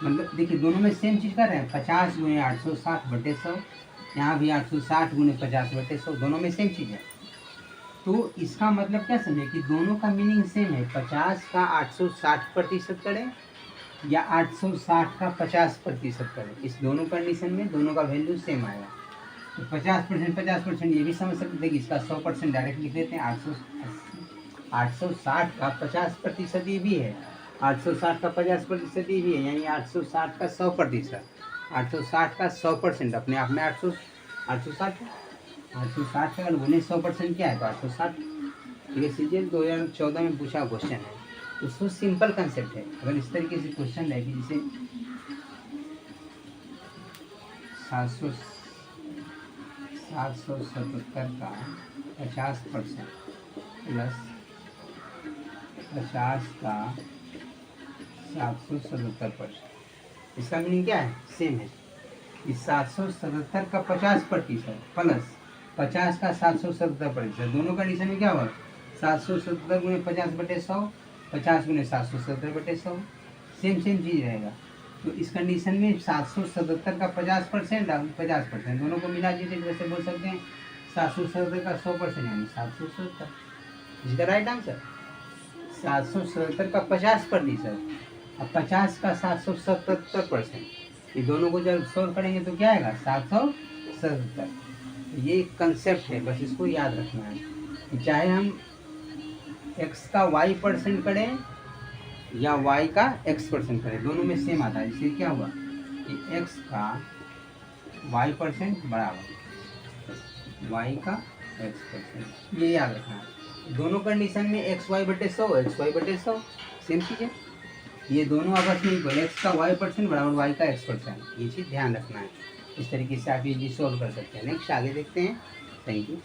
मतलब देखिए दोनों में सेम चीज़ कर रहे हैं, 50 गुने 860/100, यहाँ भी 860 गुने 50/100, दोनों में सेम चीज़ है। तो इसका मतलब क्या समझे कि दोनों का मीनिंग सेम है। 50 का 860% करें या 860 का 50% करें, इस दोनों कंडीशन में दोनों का वैल्यू सेम आएगा। तो 50% ये भी समझ सकते हैं कि इसका 100% डायरेक्ट लिख लेते हैं। 860 का 50% ये भी है, 860 का 50% ये भी है, यानी 860 का 100%, 860 का 100% अपने आप में 860 का अगर बोले 100% क्या है तो 860। ठीक है, सीजीएल 2014 में पूछा क्वेश्चन है, उसको सिंपल कंसेप्ट है। अगर इस तरीके से क्वेश्चन है कि जैसे 777 का 50% प्लस 50 का 777%, इसका मीनिंग क्या है, सेम है। इस 777 का 50% प्लस 50 का 777%, दोनों कंडीशन में क्या होगा 777 गुने 50/100, 50 गुने 777/100, सेम चीज़ रहेगा। तो इस कंडीशन में 777 का 50% और 50% दोनों को मिला दीजिए, वैसे बोल सकते हैं 777 का 100% यानी 770। इसका राइट आंसर 777 का 50% और 50 का 777%, ये दोनों को जब सॉल्व करेंगे तो क्या आएगा 777। ये कंसेप्ट है, बस इसको याद रखना है कि चाहे हम x का y% करें या y का x% करें, दोनों में सेम आता है। इससे क्या हुआ कि x का y% बराबर y का x%, ये याद रखना है। दोनों कंडीशन में xy/100 xy/100 सेम चीज़ है। ये दोनों आपस में इक्वल, एक्स का वाई परसेंट बराबर वाई का एक्स परसेंट, ये चीज़ ध्यान रखना है। इस तरीके से आप ये भी सॉल्व कर सकते हैं। नेक्स्ट आगे देखते हैं। Thank you.